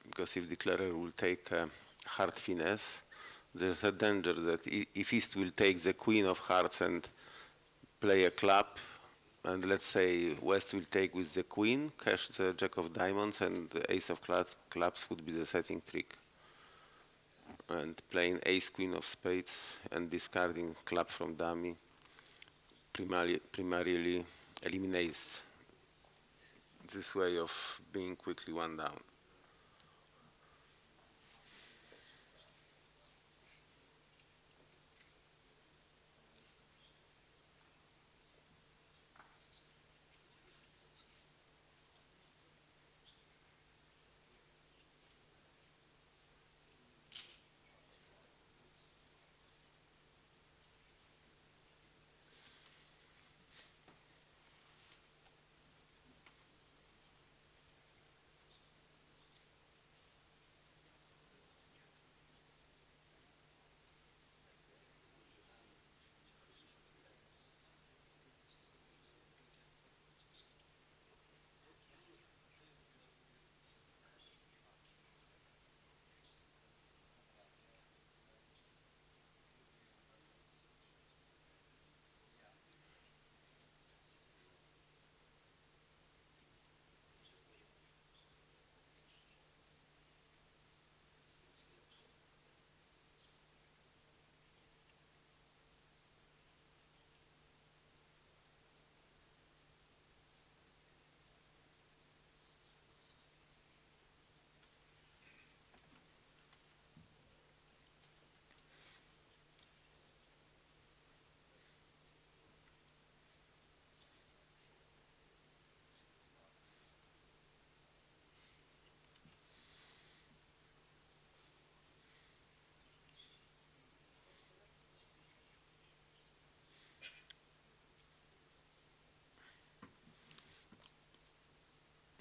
Because if declarer will take a hard finesse, there's a danger that if East will take the queen of hearts and play a club, and let's say West will take with the queen, cash the jack of diamonds, and the ace of clubs would be the setting trick. And playing ace queen of spades and discarding club from dummy primarily eliminates this way of being quickly 1 down.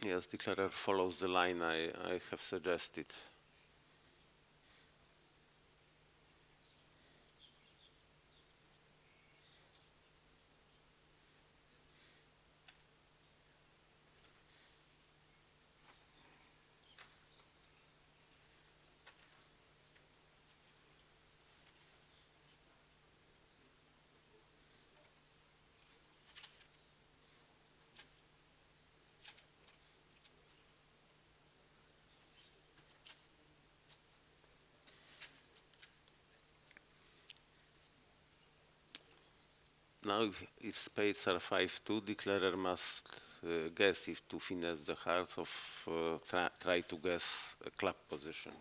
Yes, declarer follows the line I have suggested. Now, if spades are 5-2, declarer must guess if to finesse the hearts of try to guess a club position.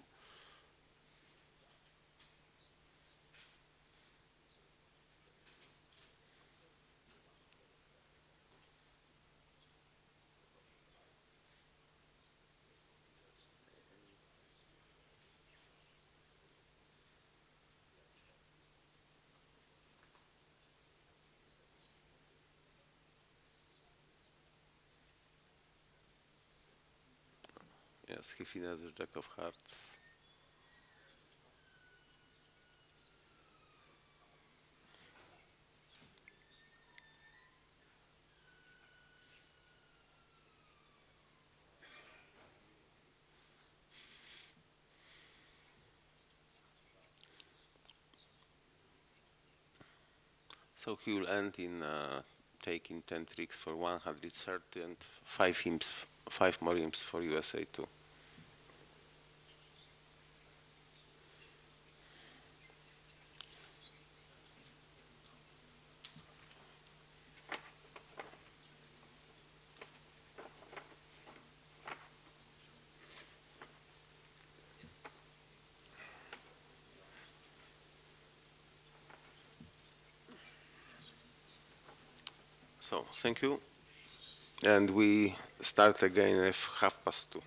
Yes, he finesses jack of hearts. So he will end in taking 10 tricks for 130 and 5 more imps for USA2. So thank you. And we start again at 2:30.